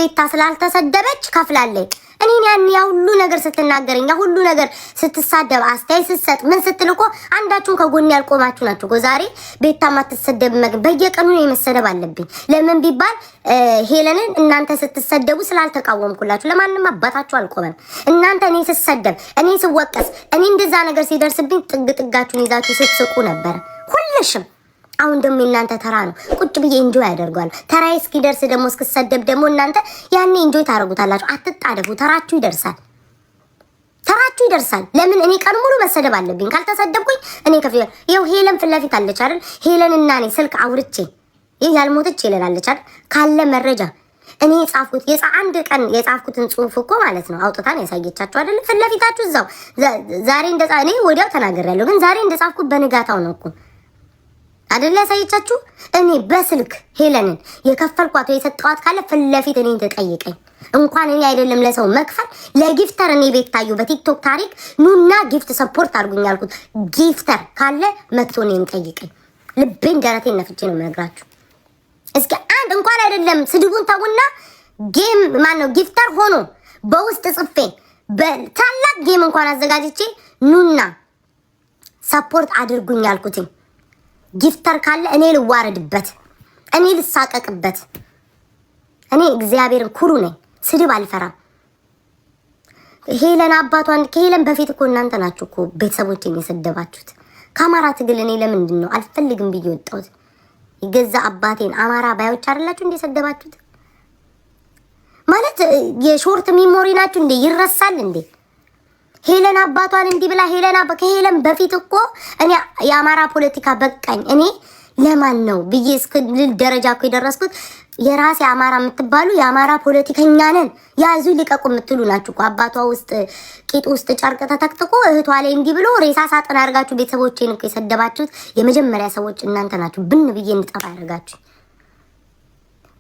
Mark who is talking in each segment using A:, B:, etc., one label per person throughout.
A: ቤታ ስላልተሰደበች ከፍላለች። እኔን ያ ሁሉ ነገር ስትናገረኝ ያ ሁሉ ነገር ስትሳደብ አስተያየት ስትሰጥ ምን ስትልቆ አንዳችሁን ከጎን ያልቆማችሁ ናችሁ። ዛሬ ቤታ ማትሰደብ በየቀኑ ነው መሰደብ አለብኝ። ለምን ቢባል ሄለንን እናንተ ስትሰደቡ ስላልተቃወምኩላችሁ ለማንም አባታችሁ አልቆመም። እናንተ እኔ ስሰደብ እኔ ስወቀስ እኔ እንደዛ ነገር ሲደርስብኝ ጥጋችሁን ይዛችሁ ስትስቁ ነበር ሁልሽም። አሁን ደግሞ እናንተ ተራ ነው ቁጭ ብዬ እንጆይ ያደርጋሉ። ተራይ እስኪደርስ ደግሞ እስክሰደብ ደግሞ እናንተ ያኔ እንጆይ ታረጉታላችሁ። አትጣደፉ፣ ተራችሁ ይደርሳል። ለምን እኔ ቀን ሙሉ መሰደብ አለብኝ? ካልተሰደብኩኝ እኔ ከፊል ይኸው ሄለን ፊት ለፊት አለች አይደል? ሄለን እና እኔ ስልክ አውርቼ ይሄ ያልሞተች ይላልች አይደል? ካለ መረጃ እኔ የጻፍኩት አንድ ቀን የጻፍኩትን ጽሁፍ እኮ ማለት ነው አውጥታን ያሳየቻችሁ አይደል? ፊት ለፊታችሁ እዛው ዛሬ እኔ ወዲያው ተናግሬያለሁ፣ ግን ዛሬ እንደጻፍኩት በንጋታው ነው እኮ አይደል ያሳየቻችሁ። እኔ በስልክ ሄለንን የከፈልኳት የሰጠዋት ካለ ፊት ለፊት እኔን ተጠይቀኝ። እንኳን እኔ አይደለም ለሰው መክፈል ለጊፍተር እኔ ቤታዩ በቲክቶክ ታሪክ ኑና ጊፍት ሰፖርት አድርጉኝ ያልኩት ጊፍተር ካለ መጥቶ እኔን ጠይቀኝ። ልቤን ደረቴን ነፍቼ ነው የምነግራችሁ። እስኪ አንድ እንኳን አይደለም ስድቡን ተውና ጌም ማነው ጊፍተር ሆኖ በውስጥ ጽፌ በታላቅ ጌም እንኳን አዘጋጅቼ ኑና ሰፖርት አድርጉኝ ያልኩት ጊፍተር ካለ እኔ ልዋረድበት፣ እኔ ልሳቀቅበት። እኔ እግዚአብሔርን ኩሩ ነኝ፣ ስድብ አልፈራም። ሄለን አባቷን ከሄለን በፊት እኮ እናንተ ናችሁ እኮ ቤተሰቦቼን የሰደባችሁት። ከአማራ ትግል እኔ ለምንድን ነው አልፈልግም ብዬ ወጣሁት? የገዛ አባቴን አማራ ባዮች አይደላችሁ እንደ ሰደባችሁት? ማለት የሾርት ሚሞሪ ናችሁ እንዴ? ይረሳል እንዴ? ሄለን አባቷን እንዲህ ብላ ከሄለን በፊት እኮ እኔ የአማራ ፖለቲካ በቃኝ እኔ ለማን ነው ብዬ እስክልል ደረጃ እኮ የደረስኩት የራሴ አማራ የምትባሉ የአማራ ፖለቲከኛ ነን ያዙ ሊቀቁ የምትሉ ናችሁ እኮ። አባቷ ውስጥ ቂጥ ውስጥ ጨርቅ ተተክትኮ እህቷ ላይ እንዲህ ብሎ ሬሳ ሳጥን አድርጋችሁ ቤተሰቦቼን እኮ የሰደባችሁት የመጀመሪያ ሰዎች እናንተ ናችሁ። ብን ብዬ እንድጠፋ ያደርጋችሁ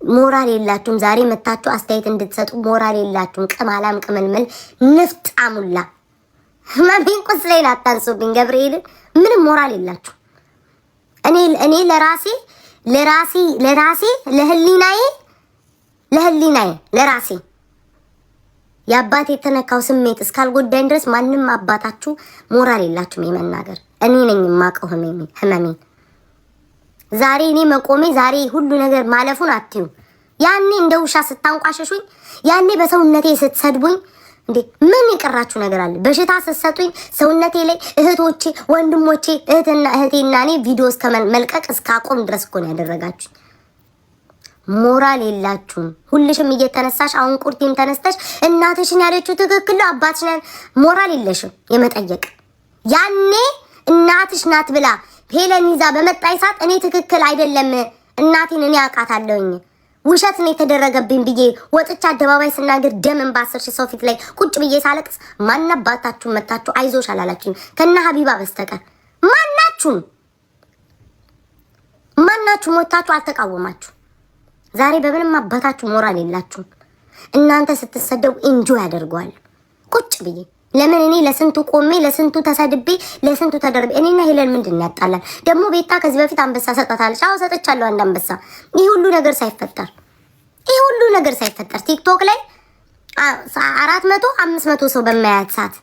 A: ሞራል የላችሁም። ዛሬ መታችሁ አስተያየት እንድትሰጡ ሞራል የላችሁም። ቅማላም ቅመልመል ንፍጣሙላ ማሚን ቁስሌን አታንሱብኝ። ገብርኤል ምንም ሞራል የላችሁ። እኔ ለራሴ ለህሊናዬ ለራሴ የአባቴ የተነካው ስሜት እስካልጎዳኝ ድረስ ማንም አባታችሁ ሞራል የላችሁም የመናገር። እኔ ነኝ የማውቀው ህመሜን። ዛሬ እኔ መቆሜ ዛሬ ሁሉ ነገር ማለፉን አትዩ። ያኔ እንደ ውሻ ስታንቋሸሹኝ፣ ያኔ በሰውነቴ ስትሰድቡኝ እንዴ ምን ይቀራችሁ ነገር አለ? በሽታ ስትሰጡኝ ሰውነቴ ላይ እህቶቼ ወንድሞቼ እህቴና እኔ ቪዲዮ እስከ መልቀቅ እስካቆም ድረስ እኮ ነው ያደረጋችሁ። ሞራል የላችሁም። ሁልሽም እየተነሳሽ አሁን ቁርቲም ተነስተሽ እናትሽን ያለችው ትክክል ነው አባትሽን ሞራል የለሽም የመጠየቅ። ያኔ እናትሽ ናት ብላ ሄለን ይዛ በመጣይ ሰዓት እኔ ትክክል አይደለም እናቴን እኔ አውቃታለሁኝ ውሸት ነው የተደረገብኝ ብዬ ወጥቻ አደባባይ ስናገር ደምን በ10 ሺህ ሰው ፊት ላይ ቁጭ ብዬ ሳለቅስ ማናባታችሁ መጣችሁ አይዞሽ አላላችሁኝ ከነ ሀቢባ በስተቀር ማናችሁ ሞታችሁ አልተቃወማችሁ። ዛሬ በምንም አባታችሁ ሞራል የላችሁም። እናንተ ስትሰደቡ ኢንጆይ ያደርገዋል ቁጭ ብዬ። ለምን እኔ ለስንቱ ቆሜ ለስንቱ ተሰድቤ ለስንቱ ተደርቤ። እኔና ሄለን ምንድን ያጣላል ደግሞ? ቤታ ከዚህ በፊት አንበሳ ሰጣታለች። አዎ ሰጥቻለሁ አንድ አንበሳ። ይሄ ሁሉ ነገር ሳይፈጠር ቲክቶክ ላይ 400 500 ሰው በማያት ሰዓት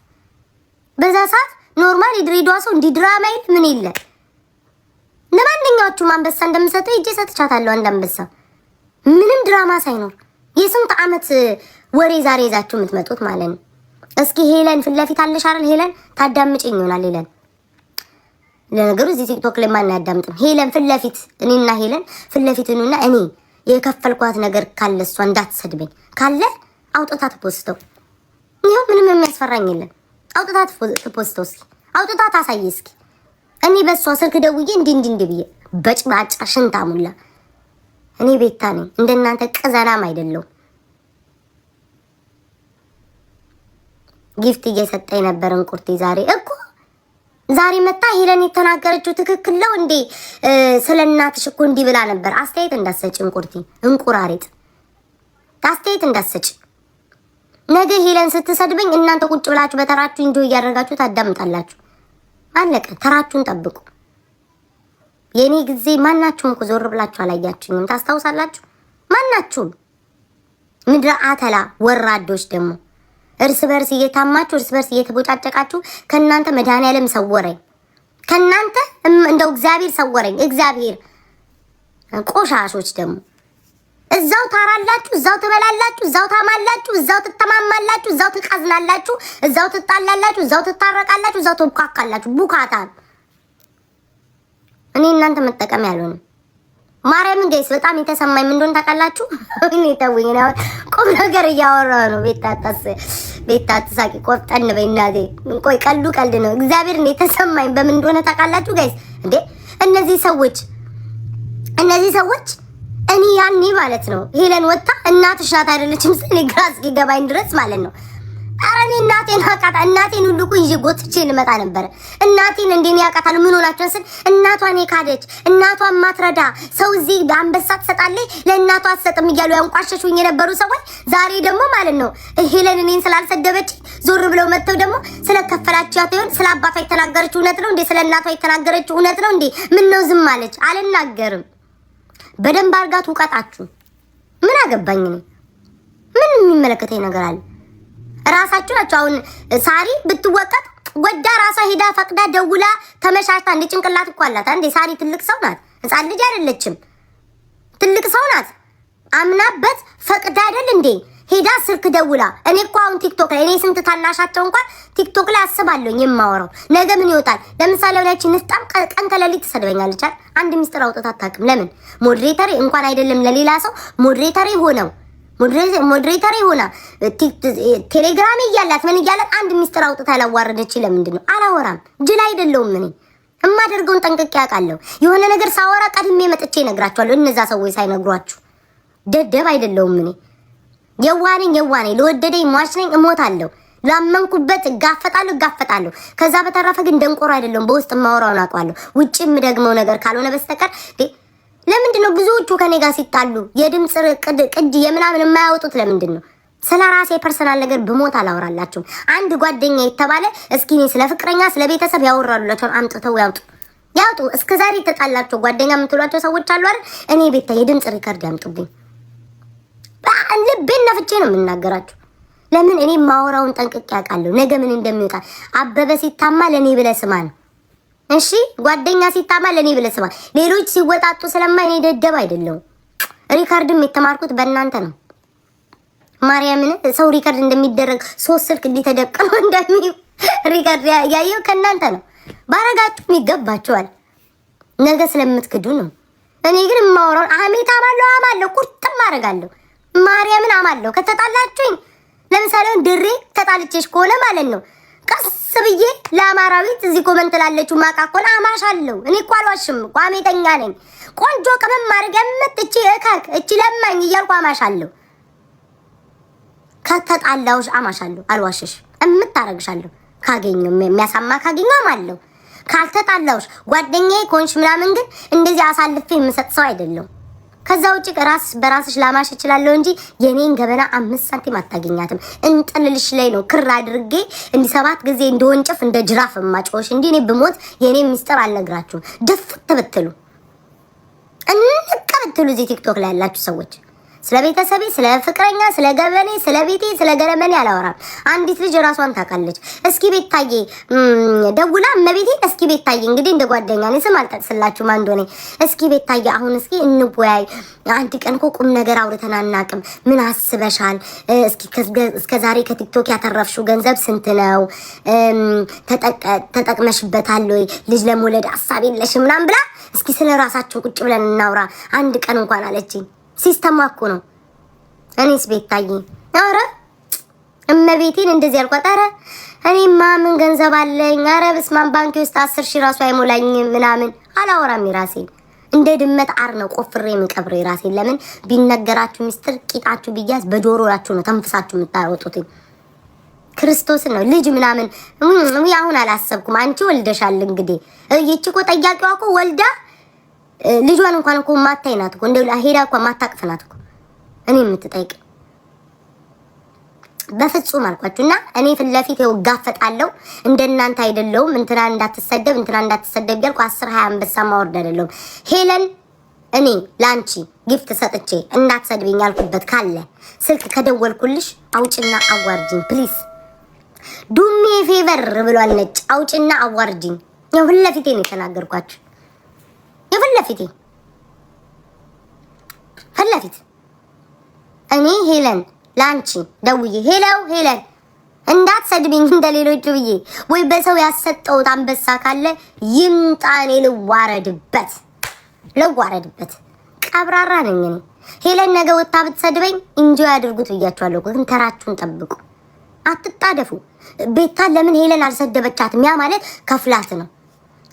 A: በዛ ሰዓት ኖርማል የድሬዳዋ ሰው እንዲህ ድራማ ይል ምን ይለ ለማንኛዎቹም አንበሳ እንደምሰጠው እጄ ሰጥቻታለሁ አንድ አንበሳ። ምንም ድራማ ሳይኖር የስንት ዓመት ወሬ ዛሬ ይዛችሁ የምትመጡት ማለት ነው። እስኪ ሄለን ፊት ለፊት አለሽ አይደል? ሄለን ታዳምጪኝ ይሆናል። ሄለን ለነገሩ እዚህ ቲክቶክ ላይ ማን ያዳምጥም? ሄለን ፊት ለፊት እኔና ሄለን ፊት ለፊት ነውና እኔ የከፈልኳት ነገር ካለ እሷ እንዳትሰድበኝ ካለ አውጥታ ትፖስተው። ይሄው ምንም የሚያስፈራኝ የለም። አውጥታ ትፖስተው። እስኪ አውጥታ ታሳይ። እስኪ እኔ በሷ ስልክ ደውዬ እንዲህ ብዬ በጭባጫ ሽንታሙላ እኔ ቤታ ነኝ። እንደናንተ ቅዘናም አይደለም። ጊፍት እየሰጠኝ ነበር እንቁርቴ። ዛሬ መጣ ሄለን የተናገረችው ትክክል ነው እንዴ? ስለናትሽ እኮ እንዲህ ብላ ነበር። አስተያየት እንዳትሰጪ እንቁርቴ፣ እንቁራሪት አስተያየት እንዳትሰጪ። ነገ ሄለን ስትሰድበኝ እናንተ ቁጭ ብላችሁ በተራችሁ እንጆ እያደረጋችሁ ታዳምጣላችሁ። አለቀ። ተራችሁን ጠብቁ። የኔ ጊዜ ማናችሁም እኮ ዞር ብላችሁ አላያችሁኝም። ታስታውሳላችሁ? ማናችሁም ምድረ አተላ ወራዶች ደግሞ እርስ በርስ እየታማችሁ እርስ በርስ እየተቦጫጨቃችሁ ከናንተ መድኃኒዓለም ሰወረኝ። ከናንተ እንደው እግዚአብሔር ሰወረኝ። እግዚአብሔር ቆሻሾች ደግሞ እዛው ታራላችሁ፣ እዛው ትበላላችሁ፣ እዛው ታማላችሁ፣ እዛው ትተማማላችሁ፣ እዛው ትቃዝናላችሁ፣ እዛው ትጣላላችሁ፣ እዛው ትታረቃላችሁ፣ እዛው ትኳካላችሁ። ቡካታ እኔ እናንተ መጠቀም ያልሆነ ማርያምን ጋይስ በጣም የተሰማኝ ምን እንደሆነ ታውቃላችሁ? እኔ ተውኝ ነው ቁም ነገር እያወራሁ ነው። ቤታ ተሳቂ ቆፍጠን በይ እናቴ። ቆይ ቀልዱ ቀልድ ነው። እግዚአብሔር ነው የተሰማኝ በምን እንደሆነ ታውቃላችሁ ጋይስ? እንዴ እነዚህ ሰዎች እኔ ያኔ ማለት ነው ሄለን ወጣ እናትሽ ናት አይደለችም ስለ ግራ እስኪገባኝ ድረስ ማለት ነው። ኧረ እኔ እናቴን አውቃታ እናቴን ሁሉ እኮ ይዤ ጎትቼ ልመጣ ነበር። እናቴን እንዴ ነው ያውቃታል? ምን ሆናችሁ ስል እናቷን የካደች እናቷን ማትረዳ ሰው እዚህ አንበሳ ትሰጣለች ለእናቷ አትሰጥም እያሉ ያንቋሸሹኝ የነበሩ ሰዎች ዛሬ ደግሞ ማለት ነው ሄለን እኔን ስላልሰደበች ዞር ብለው መጥተው ደግሞ ስለከፈላችኋት ይሁን ስለ አባቷ የተናገረችው እውነት ነው እንዴ? ስለ እናቷ የተናገረችው እውነት ነው እንዴ? ምን ነው ዝም አለች? አልናገርም። በደንብ አርጋት ውቀጣችሁ። ምን አገባኝ እኔ? ምን የሚመለከተኝ ነገር አለ? ራሳችሁ ናችሁ። አሁን ሳሪ ብትወቀጥ ወዳ ራሷ ሄዳ ፈቅዳ ደውላ ተመሻሽታ እንደ ጭንቅላት እኮ አላት እንዴ። ሳሪ ትልቅ ሰው ናት፣ ህፃን ልጅ አይደለችም። ትልቅ ሰው ናት። አምናበት ፈቅዳ አይደል እንዴ ሄዳ ስልክ ደውላ። እኔ እኮ አሁን ቲክቶክ ላይ እኔ ስንት ታናሻቸው እንኳን ቲክቶክ ላይ አስባለሁ የማወራው ነገ ምን ይወጣል። ለምሳሌ ወላችን ንስጣም ቀን ከሌሊት ትሰድበኛለች አይደል? አንድ ሚስጥር አውጥታ አታውቅም። ለምን ሞዴሬተር እንኳን አይደለም ለሌላ ሰው ሞዴሬተር ሆና ቴሌግራም እያላት ምን እያላት አንድ ሚስጥር አውጥታ ያላዋረደች ለምንድን ነው? አላወራም። ጅል አይደለሁም እኔ እማደርገውን ጠንቅቄ አውቃለሁ። የሆነ ነገር ሳወራ ቀድሜ መጥቼ እነግራቸዋለሁ። እነዛ ሰዎች ሳይነግሯችሁ ደደብ አይደለሁም እኔ። የዋነኝ ለወደደኝ ሟች ነኝ፣ እሞታለሁ። ላመንኩበት እጋፈጣለሁ። ከዛ በተረፈ ግን ደንቆሮ አይደለሁም። በውስጥ ማወራውን አውቃለሁ። ውጪ የምደግመው ነገር ካልሆነ በስተቀር ለምንድን ነው ብዙዎቹ ከኔ ጋር ሲጣሉ የድምጽ ቅድ የምናምን የማያወጡት? ለምንድን ነው? ስለ ራሴ ፐርሰናል ነገር ብሞት አላወራላችሁም። አንድ ጓደኛ የተባለ እስኪ እኔ ስለ ፍቅረኛ ስለ ቤተሰብ ያወራሉላችሁ አምጥተው ያውጡ። እስከዛሬ ተጣላችሁ ጓደኛ የምትሏቸው ሰዎች አሉ አይደል? እኔ ቤታ የድምጽ ሪከርድ ያምጡብኝ። ልቤን ነፍቼ ነው የምናገራችሁ። ለምን እኔ ማወራውን ጠንቅቄ አውቃለሁ። ነገ ምን እንደሚወጣ። አበበ ሲታማ ለኔ ብለህ ስማ ነው እሺ? ጓደኛ ሲታማ ለኔ ብለህ ስማ። ሌሎች ሲወጣጡ ስለማይ እኔ ደደብ አይደለሁም። ሪከርድም የተማርኩት በእናንተ ነው። ማርያምን ሰው ሪከርድ እንደሚደረግ ሶስት ስልክ እንዲተደቀኑ ሪከርድ ያየው ከእናንተ ነው። ባረጋችሁም ይገባችኋል። ነገ ስለምትክዱ ነው። እኔ ግን የማወራውን አሜታ አማለሁ ቁርጥም አደርጋለሁ። ማርያምን አማለሁ። ከተጣላችሁኝ ለምሳሌ ድሬ ተጣልቼሽ ከሆነ ማለት ነው ቀስ ብዬ ለአማራዊት እዚህ ኮመንት ላለችው ማቃቆን አማሻለሁ። እኔ እኮ አልዋሽም እኮ አሜተኛ ነኝ። ቆንጆ ቅመም ማድረግ እቺ እቺ ለማኝ እያልኩ አማሻለሁ። ከተጣላውሽ አማሻለሁ። አልዋሽሽ እምታረግሻለሁ። ካገኘው የሚያሳማ ካገኘው አማለሁ። ካልተጣላውሽ ጓደኛዬ ኮንሽ ምናምን ግን እንደዚህ አሳልፌ የምሰጥ ሰው አይደለም። ከዛ ውጪ በራስሽ ላማሽ እችላለሁ እንጂ የኔን ገበና 5 ሳንቲም አታገኛትም። እንጥልልሽ ላይ ነው ክር አድርጌ እንዲ 7 ጊዜ እንደወንጭፍ እንደ ጅራፍ ማጮሽ እንዲ እኔ ብሞት የኔ ሚስጥር አልነግራችሁም። ደፍት ብትሉ እንቀበትሉ እዚህ ቲክቶክ ላይ ያላችሁ ሰዎች ስለ ቤተሰቤ፣ ስለ ፍቅረኛ፣ ስለ ገበኔ፣ ስለ ቤቴ፣ ስለ ገረመኔ አላወራም። አንዲት ልጅ ራሷን ታውቃለች። እስኪ ቤታዬ ደውላ እመቤቴ እስኪ ቤታዬ እንግዲህ እንደ ጓደኛ ነኝ ስም አልጠቅስላችሁ ማን እንደሆነ እስኪ ቤታዬ አሁን እስኪ እንወያይ። አንድ ቀን እኮ ቁም ነገር አውርተን አናውቅም። ምን አስበሻል? እስኪ እስከዛሬ ከቲክቶክ ያተረፍሽው ገንዘብ ስንት ነው? ተጠቅመሽበታል ወይ? ልጅ ለመውለድ ሀሳብ የለሽም ምናምን ብላ እስኪ ስለ ራሳችን ቁጭ ብለን እናውራ አንድ ቀን እንኳን አለችኝ። ሲስተም እኮ ነው። እኔስ ቤታዬ ኧረ እመቤቴን እንደዚህ አልኳት። ኧረ እኔማ ምን ገንዘብ አለኝ? ኧረ በስመ አብ ባንክ ውስጥ 10 ሺህ ራሱ አይሞላኝም ምናምን አላወራም። ራሴን እንደ ድመት አር ነው ቆፍሬ የምቀብረው ራሴን። ለምን ቢነገራችሁ ሚስጥር ቂጣችሁ ቢያዝ በጆሮላችሁ ነው ተንፍሳችሁ የምታወጡት። ክርስቶስን ነው ልጅ ምናምን አሁን አላሰብኩም። አንቺ ወልደሻል እንግዲህ ይቺ እኮ ጠያቂዋ እኮ ወልዳ ልጇን እንኳን እኮ ማታይናት እኮ እንደው ሄዳ እኮ ማታቅፍናት እኮ እኔ የምትጠይቅ በፍጹም አልኳችሁና እኔ ፊት ለፊት ጋፈጣለሁ። እንደናንተ አይደለሁም። እንትና እንዳትሰደብ ያልኩ 10 20 አንበሳ ማወርድ አይደለሁም። ሄለን እኔ ላንቺ ጊፍት ሰጥቼ እንዳትሰድብኝ ያልኩበት ካለ ስልክ ከደወልኩልሽ አውጭና አዋርጂኝ ፕሊዝ። ዱሜ ፌቨር ብሏል ነጭ። አውጭና አዋርጂኝ። የሁሉ ለፊቴ ነው የተናገርኳችሁ። የሁሉ ለፊቴ ፈለፊት እኔ ሄለን ላንቺ ደውዬ ሄለን እንዳትሰድብኝ እንደሌሎቹ ብዬ ወይ በሰው ያሰጠውት አንበሳ ካለ ይምጣኔ ልዋረድበት። ቀብራራ ነኝ እኔ። ሄለን ነገ ወጣ ብትሰድበኝ እንጆይ ያድርጉት ብያችኋለሁ። ግን ተራችሁን ጠብቁ፣ አትጣደፉ። ቤታ ለምን ሄለን አልሰደበቻትም? ያ ማለት ከፍላት ነው።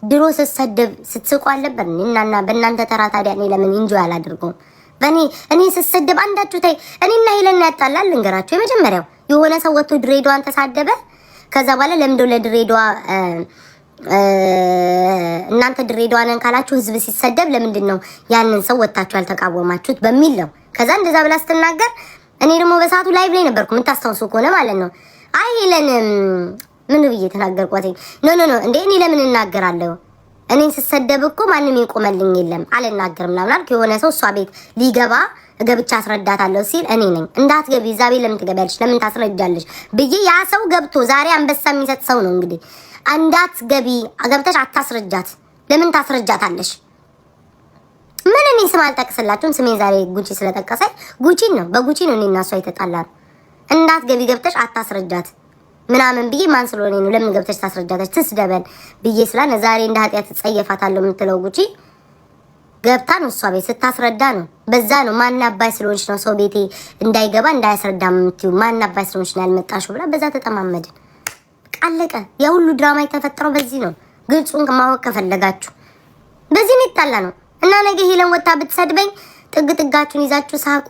A: ድሮ ስትሰደብ ስትስቁ አልነበር? እናና በእናንተ ተራ ታዲያ እኔ ለምን እንጆይ አላደርገውም? እኔ ስትሰደብ አንዳችሁ ታይ እኔና ሄለን ያጣላል። ልንገራችሁ፣ የመጀመሪያው የሆነ ሰው ወጥቶ ድሬዳዋን ተሳደበ። ከዛ በኋላ ለምንድነው ለድሬዳዋ እናንተ ድሬዳዋ ነን ካላችሁ ህዝብ ሲሰደብ ለምንድነው ያንን ሰው ወጣችሁ ያልተቃወማችሁት በሚል ነው። ከዛ እንደዛ ብላ ስትናገር እኔ ደግሞ በሰዓቱ ላይቭ ላይ ነበርኩ፣ የምታስታውሱ ከሆነ ማለት ነው። አይ ሄለን ምን ብዬ ተናገርኳት? ኖ እንዴ እኔ ለምን እናገራለሁ? እኔን ስሰደብ እኮ ማንም ይቆመልኝ የለም አልናገርም ምናምን አልኩ። የሆነ ሰው እሷ ቤት ሊገባ ገብቻ አስረዳታለሁ ሲል እኔ ነኝ እንዳትገቢ እዛ ቤት ለምን ትገቢያለሽ? ለምን ታስረጃለሽ ብዬ ያ ሰው ገብቶ ዛሬ አንበሳ የሚሰጥ ሰው ነው እንግዲህ እንዳትገቢ ገብተሽ አታስረጃት ለምን ታስረጃታለሽ? ምን እኔ ስም አልጠቅስላችሁም። ስሜ ዛሬ ጉቺ ስለጠቀሰኝ ጉቺን ነው በጉቺ ነው እኔና እሷ የተጣላን። እንዳትገቢ ገብተሽ አታስረጃት ምናምን ብዬ ማን ስለሆነ ነው ለምን ገብተሽ ታስረጃታች ትስደበን ብዬ ስላነ ዛሬ እንደ ኃጢያት ትጸየፋታለሁ የምትለው ጉቺ ገብታ ነው እሷ ቤት ስታስረዳ ነው። በዛ ነው ማን አባይ ስለሆንሽ ነው ሰው ቤቴ እንዳይገባ እንዳያስረዳ የምትይው ማን አባይ ስለሆንሽ ነው ያልመጣሽው ብላ በዛ ተጠማመድን። አለቀ። የሁሉ ድራማ የተፈጠረው በዚህ ነው። ግልጹን ማወቅ ከፈለጋችሁ በዚህ ነው ይጣላ ነው። እና ነገ ሄለን ወጣ ብትሰድበኝ ጥጋችሁን ይዛችሁ ሳቁ።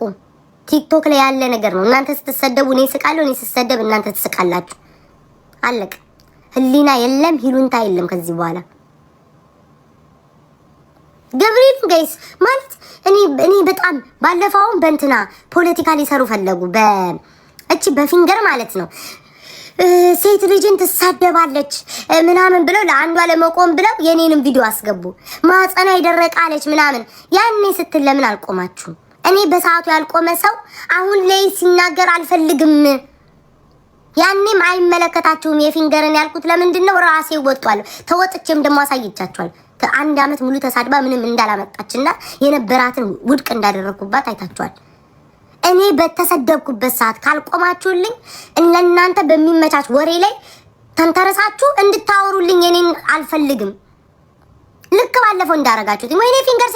A: ቲክቶክ ላይ ያለ ነገር ነው። እናንተ ስትሰደቡ እኔ ስቃለሁ፣ እኔ ስትሰደብ እናንተ ትስቃላችሁ። አለቀ። ህሊና የለም ሂሉንታ የለም ከዚህ በኋላ ገብርኤል ጋይስ ማለት እኔ በጣም ባለፈው በእንትና ፖለቲካ ሊሰሩ ፈለጉ በፊንገር ማለት ነው። ሴት ልጅን ትሳደባለች ምናምን ብለው ለአንዷ ለመቆም ብለው የኔንም ቪዲዮ አስገቡ። ማጸና ይደረቃለች ምናምን ያኔ ስትል ለምን አልቆማችሁ? እኔ በሰዓቱ ያልቆመ ሰው አሁን ላይ ሲናገር አልፈልግም። ያኔም አይመለከታችሁም። የፊንገርን ያልኩት ለምንድን ነው? ራሴ ወጥቷል። ተወጥቼም ደግሞ አሳይቻችኋል። ከአንድ አመት ሙሉ ተሳድባ ምንም እንዳላመጣችና የነበራትን ውድቅ እንዳደረኩባት አይታችኋል። እኔ በተሰደብኩበት ሰዓት ካልቆማችሁልኝ ለእናንተ በሚመቻች ወሬ ላይ ተንተረሳችሁ እንድታወሩልኝ እኔን አልፈልግም። ልክ ባለፈው እንዳረጋችሁት ወይኔ ፊንገር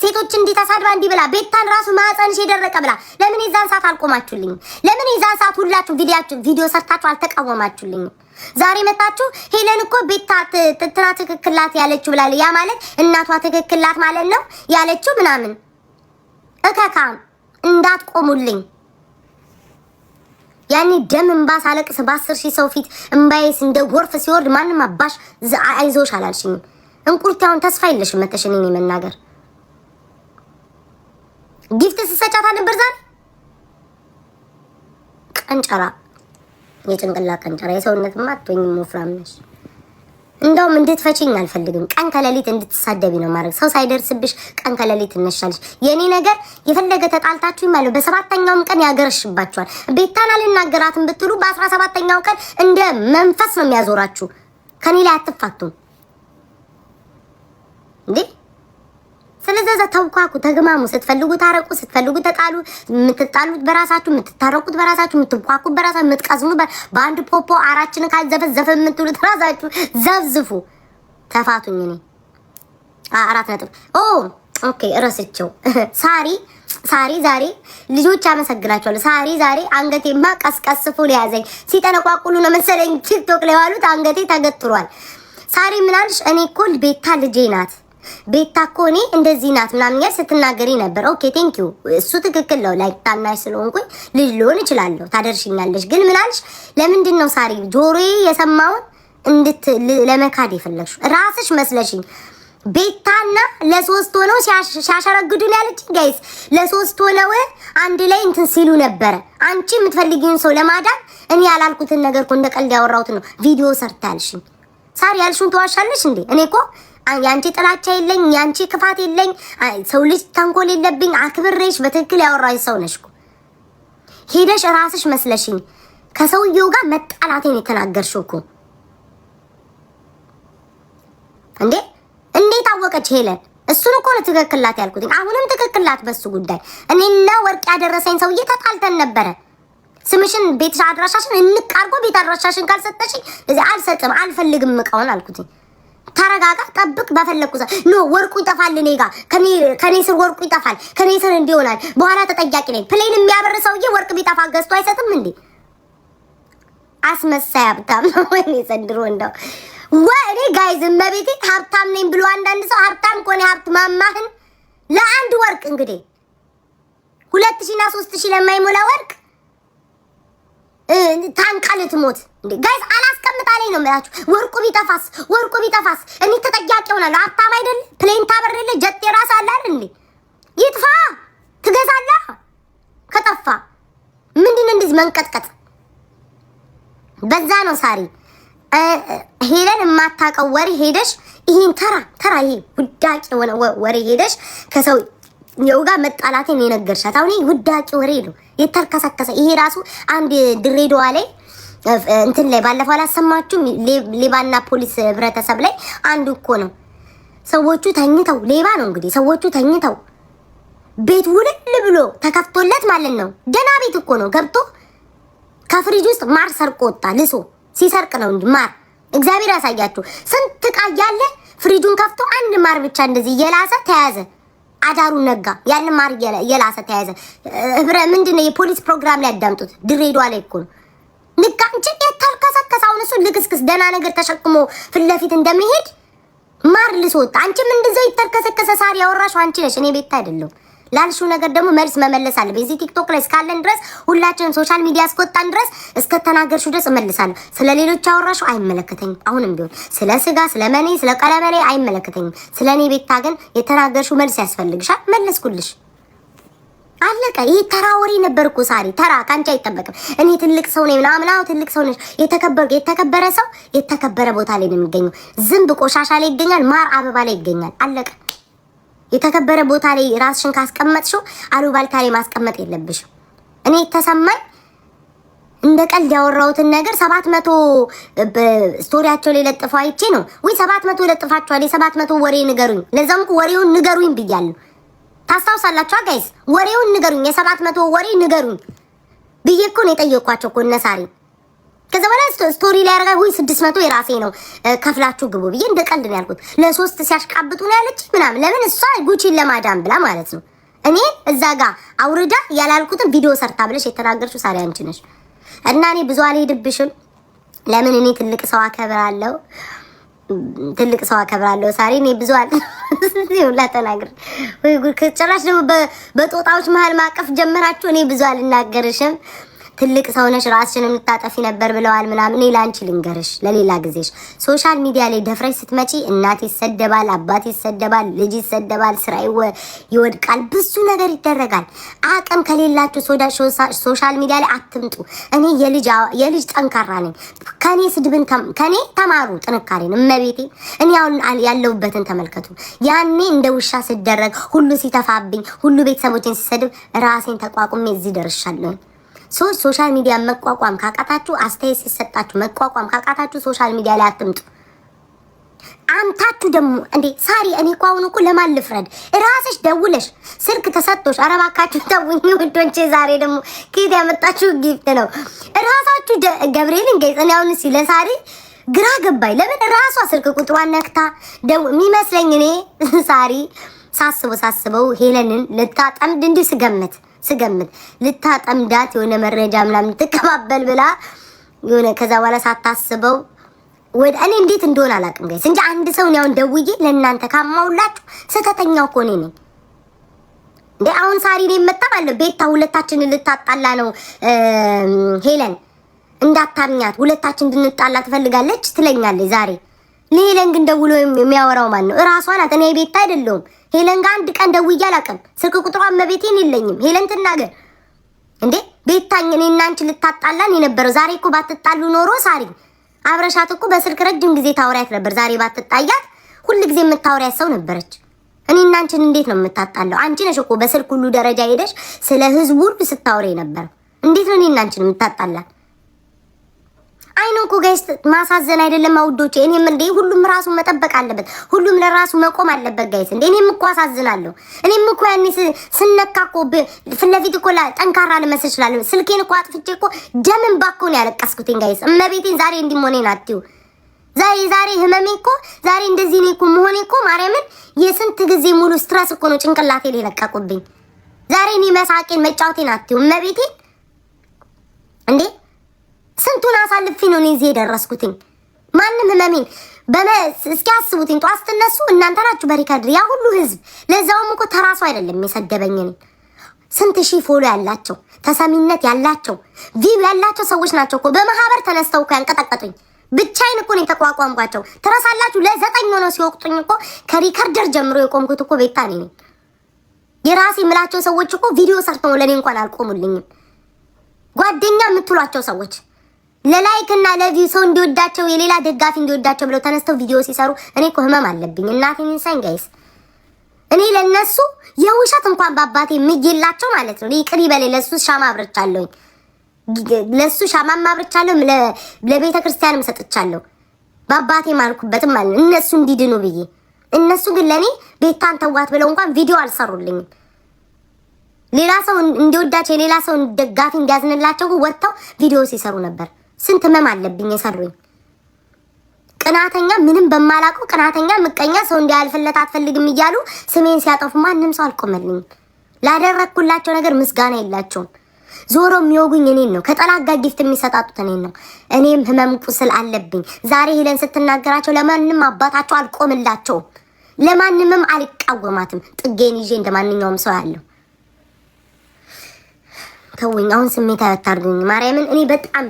A: ሴቶችን እንዲተሳድባ እንዲብላ ቤታን ራሱ ማህፀንሽ የደረቀ ብላ ለምን የዛን ሰዓት አልቆማችሁልኝ? ለምን የዛን ሰዓት ሁላችሁ ቪዲዮ ሰርታችሁ አልተቃወማችሁልኝ? ዛሬ መጣችሁ ሄለን እኮ ቤታ ትትና ትክክላት ያለችው ብላለ። ያ ማለት እናቷ ትክክላት ማለት ነው ያለችው ምናምን እከካም እንዳትቆሙልኝ። ያኔ ደም እንባ ሳለቅስ በ10,000 ሰው ፊት እንባዬስ እንደ ጎርፍ ሲወርድ ማንም አባሽ አይዞሽ አላልሽኝ። እንቁርቲያውን ተስፋ የለሽም መተሽ እኔን መናገር ጊፍት ስሰጫታ ነበር ዛሬ ቀንጨራ የጭንቅላ ቀንጨራ የሰውነትማ አትወኝም ወፍራም ነሽ። እንደውም እንድትፈቺኝ አልፈልግም። ቀን ከሌሊት እንድትሳደቢ ነው ማድረግ። ሰው ሳይደርስብሽ ቀን ከሌሊት እነሻለሽ። የኔ ነገር የፈለገ ተጣልታችሁ ማለት በ7ኛውም ቀን ያገረሽባችኋል። ቤታን አልናገራትም ብትሉ በ17ኛው ቀን እንደ መንፈስ ነው የሚያዞራችሁ። ከኔ ላይ አትፋቱም እንዴ? ስለዚህ ተውኳኩ፣ ተግማሙ። ስትፈልጉ ታረቁ፣ ስትፈልጉ ተጣሉ። የምትጣሉት በራሳችሁ፣ የምትታረቁት በራሳችሁ፣ የምትኳኩት በራሳችሁ፣ የምትቀዝሙ በአንድ ፖፖ አራችን ካልዘፈዘፈ የምትሉት ራሳችሁ ዘፍዝፉ። ተፋቱኝ። እኔ 4 ነጥብ ኦኬ እረስቸው። ሳሪ ዛሬ ልጆች አመሰግናቸዋለሁ። ሳሪ ዛሬ አንገቴማ ቀስቀስፎ ያዘኝ። ሲጠነቋቁሉ ነው መሰለኝ ቲክቶክ ላይ ዋሉት። አንገቴ ተገትሯል። ሳሪ ምን አልሽ? እኔ እኮ ቤታ ልጄ ናት ቤታ እኮ እኔ እንደዚህ ናት ምናምን ያል ስትናገሪ ነበር። ኦኬ ቴንክ ዩ እሱ ትክክል ነው። ላይክ ታናሽ ስለሆንኩኝ ልጅ ልሆን እችላለሁ፣ ታደርሽኛለሽ። ግን ምን አልሽ? ለምንድን ነው ሳሪ ጆሮዬ የሰማውን ለመካድ የፈለግሽው? ራስሽ መስለሽኝ ቤታና ለ3 ሆነው ሲያሸረግዱን ያለች ጋይስ ለ3 ሆነው አንድ ላይ እንትን ሲሉ ነበረ። አንቺ የምትፈልጊውን ሰው ለማዳን እኔ ያላልኩትን ነገር እኮ እንደ ቀልድ ያወራሁት ነው ቪዲዮ ሰርታልሽኝ። ሳሪ ያልሽውን ተዋሻለሽ እንዴ? እኔ እኮ ያንቺ ጥላቻ የለኝ፣ ያንቺ ክፋት የለኝ፣ ሰው ልጅ ተንኮል የለብኝ። አክብሬሽ በትክክል ያወራሽ ሰው ነሽ እኮ። ሄደሽ ራስሽ መስለሽኝ ከሰውየው ጋር መጣላቴን የተናገርሽው እኮ እንዴ! እንዴት አወቀች ሄለን? እሱን እኮ ነው ትክክላት ያልኩት። አሁንም ትክክላት በሱ ጉዳይ። እኔና ወርቅ ያደረሰኝ ሰውዬ ተጣልተን ነበረ። ስምሽን ቤትሽ አድራሻሽን እንቃርጎ ቤት አድራሻሽን ካልሰጠሽ እዚህ አልሰጥም አልፈልግም እቃውን አልኩት። ተረጋጋ፣ ጠብቅ፣ በፈለኩ ኖ ወርቁ ይጠፋል፣ እኔ ጋር ከኔ ስር ወርቁ ይጠፋል፣ ከኔ ስር እንዲሆናል፣ በኋላ ተጠያቂ ነኝ። ፕሌን የሚያበር ሰውዬ ወርቅ ቢጠፋ ገዝቶ አይሰጥም እንዴ? አስመሳይ ሀብታም ነው ወይ ዘንድሮ እንደው ወሬ ጋይዝ መቤቴ ሀብታም ነኝ ብሎ አንዳንድ ሰው ሀብታም ኮኔ ሀብት ማማህን ለአንድ ወርቅ እንግዲህ 2000 እና 3000 ለማይሞላ ወርቅ ታንቃለት ሞት እንዴ ጋይዝ አላስቀምጣለኝ ነው የምላችሁ። ወርቁ ቢጠፋስ እኔ ተጠያቂ ሆናለሁ። ሀብታም አይደል? ፕሌን ታበርልለ ጀት የራስ አለ አይደል እንዴ? ይጥፋ ትገዛለህ። ከጠፋ ምንድነው እንደዚህ መንቀጥቀጥ? በዛ ነው ሳሪ ሄለን የማታውቀው ወሬ ሄደሽ ይሄን ተራ ይሄ ውዳቂ የሆነ ወሬ ሄደሽ ከሰው የውጋ መጣላቴን የነገርሻት። አሁን ውዳቂ ወሬ ነው የተርከሰከሰ። ይሄ ራሱ አንድ ድሬዳዋ ላይ እንትን ላይ ባለፈው አላሰማችሁም? ሌባና ፖሊስ ህብረተሰብ ላይ አንዱ እኮ ነው። ሰዎቹ ተኝተው ሌባ ነው እንግዲህ ሰዎቹ ተኝተው ቤት ውልል ብሎ ተከፍቶለት ማለት ነው። ደህና ቤት እኮ ነው ገብቶ ከፍሪጅ ውስጥ ማር ሰርቆ ወጣ። ልሶ ሲሰርቅ ነው እንጂ ማር እግዚአብሔር ያሳያችሁ። ስንት ዕቃ እያለ ፍሪጁን ከፍቶ አንድ ማር ብቻ እንደዚህ እየላሰ ተያዘ። አዳሩን ነጋ። ያን ማር እየላሰ ተያዘ። ምንድነው የፖሊስ ፕሮግራም ላይ አዳምጡት። ድሬዳዋ ላይ እኮ ነው ንቃንጭ የተልከሰከሰ። አሁን እሱ ልክስክስ ደህና ነገር ተሸክሞ ፊት ለፊት እንደሚሄድ ማር ልሶ ወጣ። አንቺም እንደዛው የተልከሰከሰ ሳር ያወራሽው አንቺ ነሽ፣ እኔ ቤት አይደለም። ላልሽው ነገር ደግሞ መልስ መመለስ አለ። በዚህ ቲክቶክ ላይ እስካለን ድረስ ሁላችንም ሶሻል ሚዲያ እስከወጣን ድረስ እስከተናገርሽው ድረስ እመልሳለሁ። ስለሌሎች ያወራሽው አይመለከተኝም። አሁንም ቢሆን ስለ ስጋ፣ ስለ መኔ፣ ስለ ቀለመኔ አይመለከተኝም። ስለኔ ቤታ ግን የተናገርሽው መልስ ያስፈልግሻል። መለስኩልሽ። አለቀ። ይሄ ተራ ወሬ ነበር እኮ ሳሪ። ተራ ካንቺ አይጠበቅም። እኔ ትልቅ ሰው ነኝ ምናምን። አዎ ትልቅ ሰው ነሽ። የተከበረ ሰው የተከበረ ቦታ ላይ ነው የሚገኘው። ዝንብ ቆሻሻ ላይ ይገኛል፣ ማር አበባ ላይ ይገኛል። አለቀ። የተከበረ ቦታ ላይ ራስሽን ካስቀመጥሽው አሉባልታ ላይ ማስቀመጥ የለብሽም። እኔ ተሰማኝ እንደ ቀልድ ያወራሁትን ነገር 700 ስቶሪያቸው ላይ ለጥፈው አይቼ ነው ወይ 700 ለጥፋቸዋል። የ700 ወሬ ንገሩኝ። ለዛም ወሬውን ንገሩኝ ብያለሁ። ታስታውሳላችሁ ጋይስ? ወሬውን ንገሩኝ፣ የ700 ወሬ ንገሩኝ ብዬ እኮ ነው የጠየኳቸው እኮ እነ ሳሪ። ከዛ በኋላ ስቶሪ ላይ ያረጋ ወይ 600 የራሴ ነው ከፍላችሁ ግቡ ብዬ እንደ ቀልድ ነው ያልኩት። ለሶስት ሲያሽቃብጡ ነው ያለች ምናምን። ለምን እሷ ጉቺን ለማዳም ብላ ማለት ነው። እኔ እዛ ጋር አውርዳ ያላልኩትን ቪዲዮ ሰርታ ብለሽ የተናገርሽው ሳሪ አንቺ ነሽ። እና እኔ ብዙ አልሄድብሽም። ለምን እኔ ትልቅ ሰው አከብራለሁ ሳሪ። እኔ ብዙ ተናግር ወይ ጉድ! ከጭራሽ ደግሞ በጦጣዎች መሀል ማቀፍ ጀመራችሁ። እኔ ብዙ አልናገርሽም። ትልቅ ሰው ነሽ፣ ራስሽን የምታጠፊ ነበር ብለዋል ምናምን። እኔ ላንቺ ልንገርሽ ለሌላ ጊዜሽ። ሶሻል ሚዲያ ላይ ደፍረሽ ስትመጪ እናት ይሰደባል፣ አባት ይሰደባል፣ ልጅ ይሰደባል፣ ስራ ይወድቃል፣ ብዙ ነገር ይደረጋል። አቅም ከሌላችሁ ሶሻል ሚዲያ ላይ አትምጡ። እኔ የልጅ ጠንካራ ነኝ። ከኔ ተማሩ ጥንካሬን። እመቤቴ እኔ አሁን ያለሁበትን ተመልከቱ። ያኔ እንደ ውሻ ስደረግ፣ ሁሉ ሲተፋብኝ፣ ሁሉ ቤተሰቦችን ሲሰድብ ራሴን ተቋቁሜ እዚህ ደርሻለሁ። ሶሻል ሚዲያ መቋቋም ካቃታችሁ፣ አስተያየት ሲሰጣችሁ መቋቋም ካቃታችሁ ሶሻል ሚዲያ ላይ አትምጡ። አምታችሁ ደግሞ እንዴ ሳሪ፣ እኔ እኮ አሁን እኮ ለማን ልፍረድ? ራስሽ ደውለሽ ስልክ ተሰጥቶሽ፣ ኧረ እባካችሁ ተውኝ ውዶቼ። ዛሬ ደግሞ ከየት ያመጣችሁ ጊፍት ነው? ራሳችሁ ገብርኤልን ገይጸን አሁን ለሳሪ ግራ ገባኝ። ለምን ራሷ ስልክ ቁጥሯን ነክታ የሚመስለኝ እኔ ሳሪ ሳስበው ሄለንን ልታጠምድ እንዲህ ስገምት ልታጠምዳት የሆነ መረጃ ምናምን ትቀባበል ብላ የሆነ ከዛ በኋላ ሳታስበው ወደ እኔ እንዴት እንደሆነ አላውቅም ጋይስ እንጂ አንድ ሰው ነው ደውዬ ለእናንተ ካማውላችሁ ሰተተኛው እኮ ነኝ እንዴ። አሁን ሳሪ ነው መጣባለ ቤታ ሁለታችንን ልታጣላ ነው ሄለን። እንዳታምኛት ሁለታችን እንድንጣላ ትፈልጋለች ትለኛለች ዛሬ። ለሄለን ግን ደውሎ የሚያወራው ማን ነው? እራሷ ናት። እኔ ቤታ አይደለሁም። ሄለን ጋር አንድ ቀን ደውዬ አላውቅም። ስልክ ቁጥሯን መቤቴን የለኝም። ሄለን ትናገር እንዴ ቤታኝ እኔና አንቺ ልታጣላን የነበረው ዛሬ እኮ ባትጣሉ ኖሮ ሳሪ አብረሻት እኮ በስልክ ረጅም ጊዜ ታወሪያት ነበር። ዛሬ ባትጣያት ሁሉ ጊዜ የምታወሪያ ሰው ነበረች። እኔ እና አንቺን እንዴት ነው የምታጣለው? አንቺ ነሽ እኮ በስልክ ሁሉ ደረጃ ሄደሽ ስለ ህዝቡ ሁሉ ስታወሪ ነበር። እንዴት ነው እኔ እና አንቺን የምታጣላል? አይኖ እኮ ጋይስ ማሳዘን አይደለም አውዶቼ። እኔም እንዴ ሁሉም ራሱን መጠበቅ አለበት፣ ሁሉም ለራሱ መቆም አለበት ጋይስ። እንዴ እኔም እኮ አሳዝናለሁ። እኔም እኮ ያኔ ስነካ እኮ ፊት ለፊት እኮ ጠንካራ ልመስል እችላለሁ። ስልኬን እኮ አጥፍቼ እኮ ደምን ባኮ ነው ያለቀስኩትኝ ጋይስ። እመቤቴን ዛሬ እንዲሞኔን አትዩ። ዛሬ ህመሜ እኮ ዛሬ እንደዚህ ነው እኮ መሆኔ እኮ ማርያምን የስንት ጊዜ ሙሉ ስትረስ እኮ ነው ጭንቅላቴ ላይ ለቀቁብኝ። ዛሬ እኔ መሳቄን መጫወቴን አትዩ እመቤቴን። እንዴ ስንቱን አሳልፌ ነው እዚህ የደረስኩትኝ። ማንም ህመሜን እስኪ አስቡትኝ። ጧት ስትነሱ እናንተ ናችሁ በሪካርድ ያ ሁሉ ህዝብ፣ ለዛውም እኮ ተራሱ አይደለም የሰደበኝ። ስንት ሺህ ፎሎ ያላቸው ተሰሚነት ያላቸው ቪው ያላቸው ሰዎች ናቸው እኮ በማህበር ተነስተው እኮ ያንቀጠቀጡኝ። ብቻዬን እኮ ነው የተቋቋምኳቸው። ትረሳላችሁ? ለ9 ሆነው ሲወቅጡኝ እኮ ከሪከርደር ጀምሮ የቆምኩት እኮ ቤታ ነኝ። የራሴ የምላቸው ሰዎች እኮ ቪዲዮ ሰርተው ለኔ እንኳን አልቆሙልኝም። ጓደኛ የምትሏቸው ሰዎች ለላይክ እና ለቪው ሰው እንዲወዳቸው የሌላ ደጋፊ እንዲወዳቸው ብለው ተነስተው ቪዲዮ ሲሰሩ እኔ እኮ ህመም አለብኝ። እናቴን ኢንሳን ጋይስ እኔ ለነሱ የውሸት እንኳን በአባቴ ምይላቸው ማለት ነው። ይቅር ይበል ለሱ ሻማ አብርቻለሁ፣ ለሱ ሻማ አብርቻለሁ፣ ለቤተ ክርስቲያንም ሰጥቻለሁ። በአባቴ ማልኩበትም ማለት እነሱ እንዲድኑ ብዬ። እነሱ ግን ለኔ ቤታን ተዋት ብለው እንኳን ቪዲዮ አልሰሩልኝም። ሌላ ሰው እንዲወዳቸው የሌላ ሰው ደጋፊ እንዲያዝንላቸው ወጥተው ቪዲዮ ሲሰሩ ነበር። ስንት ህመም አለብኝ የሰሩኝ። ቅናተኛ ምንም በማላውቀው ቅናተኛ ምቀኛ ሰው እንዲያልፍለት አትፈልግም እያሉ ስሜን ሲያጠፉ ማንም ሰው አልቆመልኝም። ላደረኩላቸው ነገር ምስጋና የላቸውም። ዞሮ የሚወጉኝ እኔን ነው። ከጠላት ጋር ጊፍት የሚሰጣጡት እኔን ነው። እኔም ህመም ቁስል አለብኝ። ዛሬ ሄለን ስትናገራቸው ለማንም አባታቸው አልቆምላቸውም። ለማንምም አልቃወማትም። ጥጌን ይዤ እንደማንኛውም ሰው ያለው ተውኝ። አሁን ስሜት አታርጉኝ ማርያምን። እኔ በጣም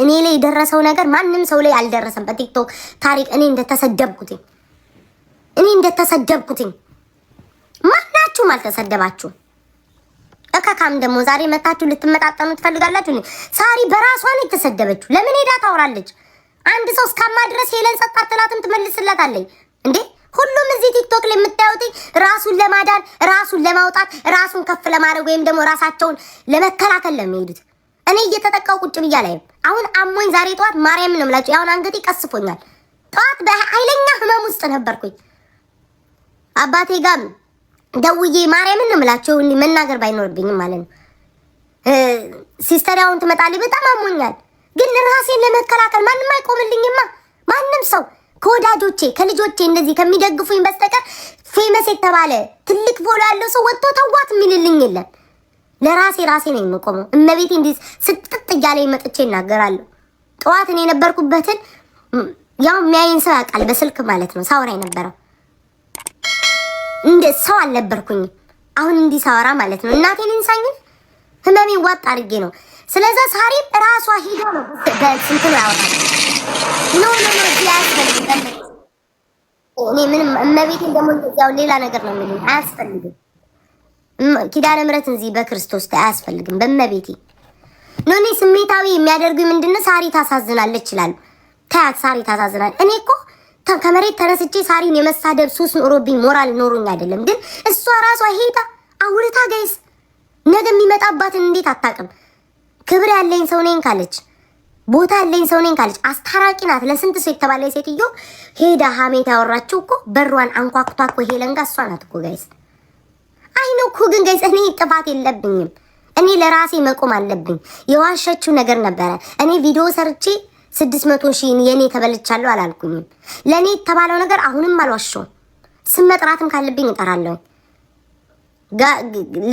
A: እኔ ላይ የደረሰው ነገር ማንም ሰው ላይ አልደረሰም። በቲክቶክ ታሪክ እኔ እንደተሰደብኩትኝ ማናችሁም አልተሰደባችሁም። እከካም ደግሞ ዛሬ መታችሁ ልትመጣጠኑ ትፈልጋላችሁ። ሳሪ በራሷ ነው የተሰደበችው። ለምን ሄዳ ታወራለች? አንድ ሰው እስካማ ድረስ ሄለን ጸጥ አትላትም፣ ትመልስላታለች እንዴ? ሁሉም እዚህ ቲክቶክ ላይ የምታዩት ራሱን ለማዳን ራሱን ለማውጣት ራሱን ከፍ ለማድረግ ወይም ደግሞ ራሳቸውን ለመከላከል ለሚሄዱት። እኔ እየተጠቃው ቁጭ ብያ ላይ አሁን አሞኝ ዛሬ ጠዋት ማርያምን ነው የምላችሁ። አሁን አንገቴ ቀስፎኛል። ጠዋት በኃይለኛ ህመም ውስጥ ነበርኩኝ። አባቴ ጋር ደውዬ ማርያምን ነው የምላችሁ መናገር ባይኖርብኝም ማለት ነው። ሲስተር አሁን ትመጣለች። በጣም አሞኛል፣ ግን ራሴን ለመከላከል ማንም አይቆምልኝማ። ማንም ሰው ከወዳጆቼ ከልጆቼ እንደዚህ ከሚደግፉኝ በስተቀር ፌመስ የተባለ ትልቅ ፎሎ ያለው ሰው ወጥቶ ተዋት የሚልልኝ የለም። ለራሴ ነው የምቆመው። እመቤቴ እንዲህ ስትጥጥ እያለኝ መጥቼ እናገራለሁ። ጠዋት እኔ የነበርኩበትን ያው የሚያየን ሰው ያውቃል። በስልክ ማለት ነው ሳወራ የነበረው እንደ ሰው አልነበርኩኝም። አሁን እንዲህ ሳወራ ማለት ነው እናቴን እንሳኝን ህመሜን ዋጥ አድርጌ ነው። ስለዛ ሳሪም ራሷ ሄዶ ነው በስንት ነው ያወራል። ኖ ያስፈልጋል። እኔ ምንም እመቤቴን ደግሞ ያው ሌላ ነገር ነው የሚሉኝ። አያስፈልግም። ኪዳነ ምሕረት እንዚህ በክርስቶስ አያስፈልግም። በእመቤቴ ነው። እኔ ስሜታዊ የሚያደርጉኝ ምንድነው? ሳሪ ታሳዝናለች ይላሉ። ታያት ሳሪ ታሳዝናለች። እኔ እኮ ከመሬት ተነስቼ ሳሪን የመሳደብ ሱስ ኖሮብኝ ሞራል ኖሮኝ አይደለም። ግን እሷ ራሷ ሄዳ አውርታ ጋይስ ነገ የሚመጣባትን እንዴት አታውቅም? ክብር ያለኝ ሰው ነኝ ካለች ቦታ ያለኝ ሰው ነኝ ካለች አስታራቂ ናት። ለስንት ሰው የተባለ ሴትዮ ሄዳ ሀሜት ያወራችው እኮ በሯን አንኳኩቷ እኮ ሄለን ጋር እሷ ናት እኮ ጋይስ። አይ ነው እኮ ግን ጋይስ እኔ ጥፋት የለብኝም። እኔ ለራሴ መቆም አለብኝ። የዋሸችው ነገር ነበረ። እኔ ቪዲዮ ሰርቼ 600,000 የኔ ተበልቻለሁ አላልኩኝም። ለኔ የተባለው ነገር አሁንም አልዋሸውም። ስም መጥራትም ካለብኝ እጠራለሁ።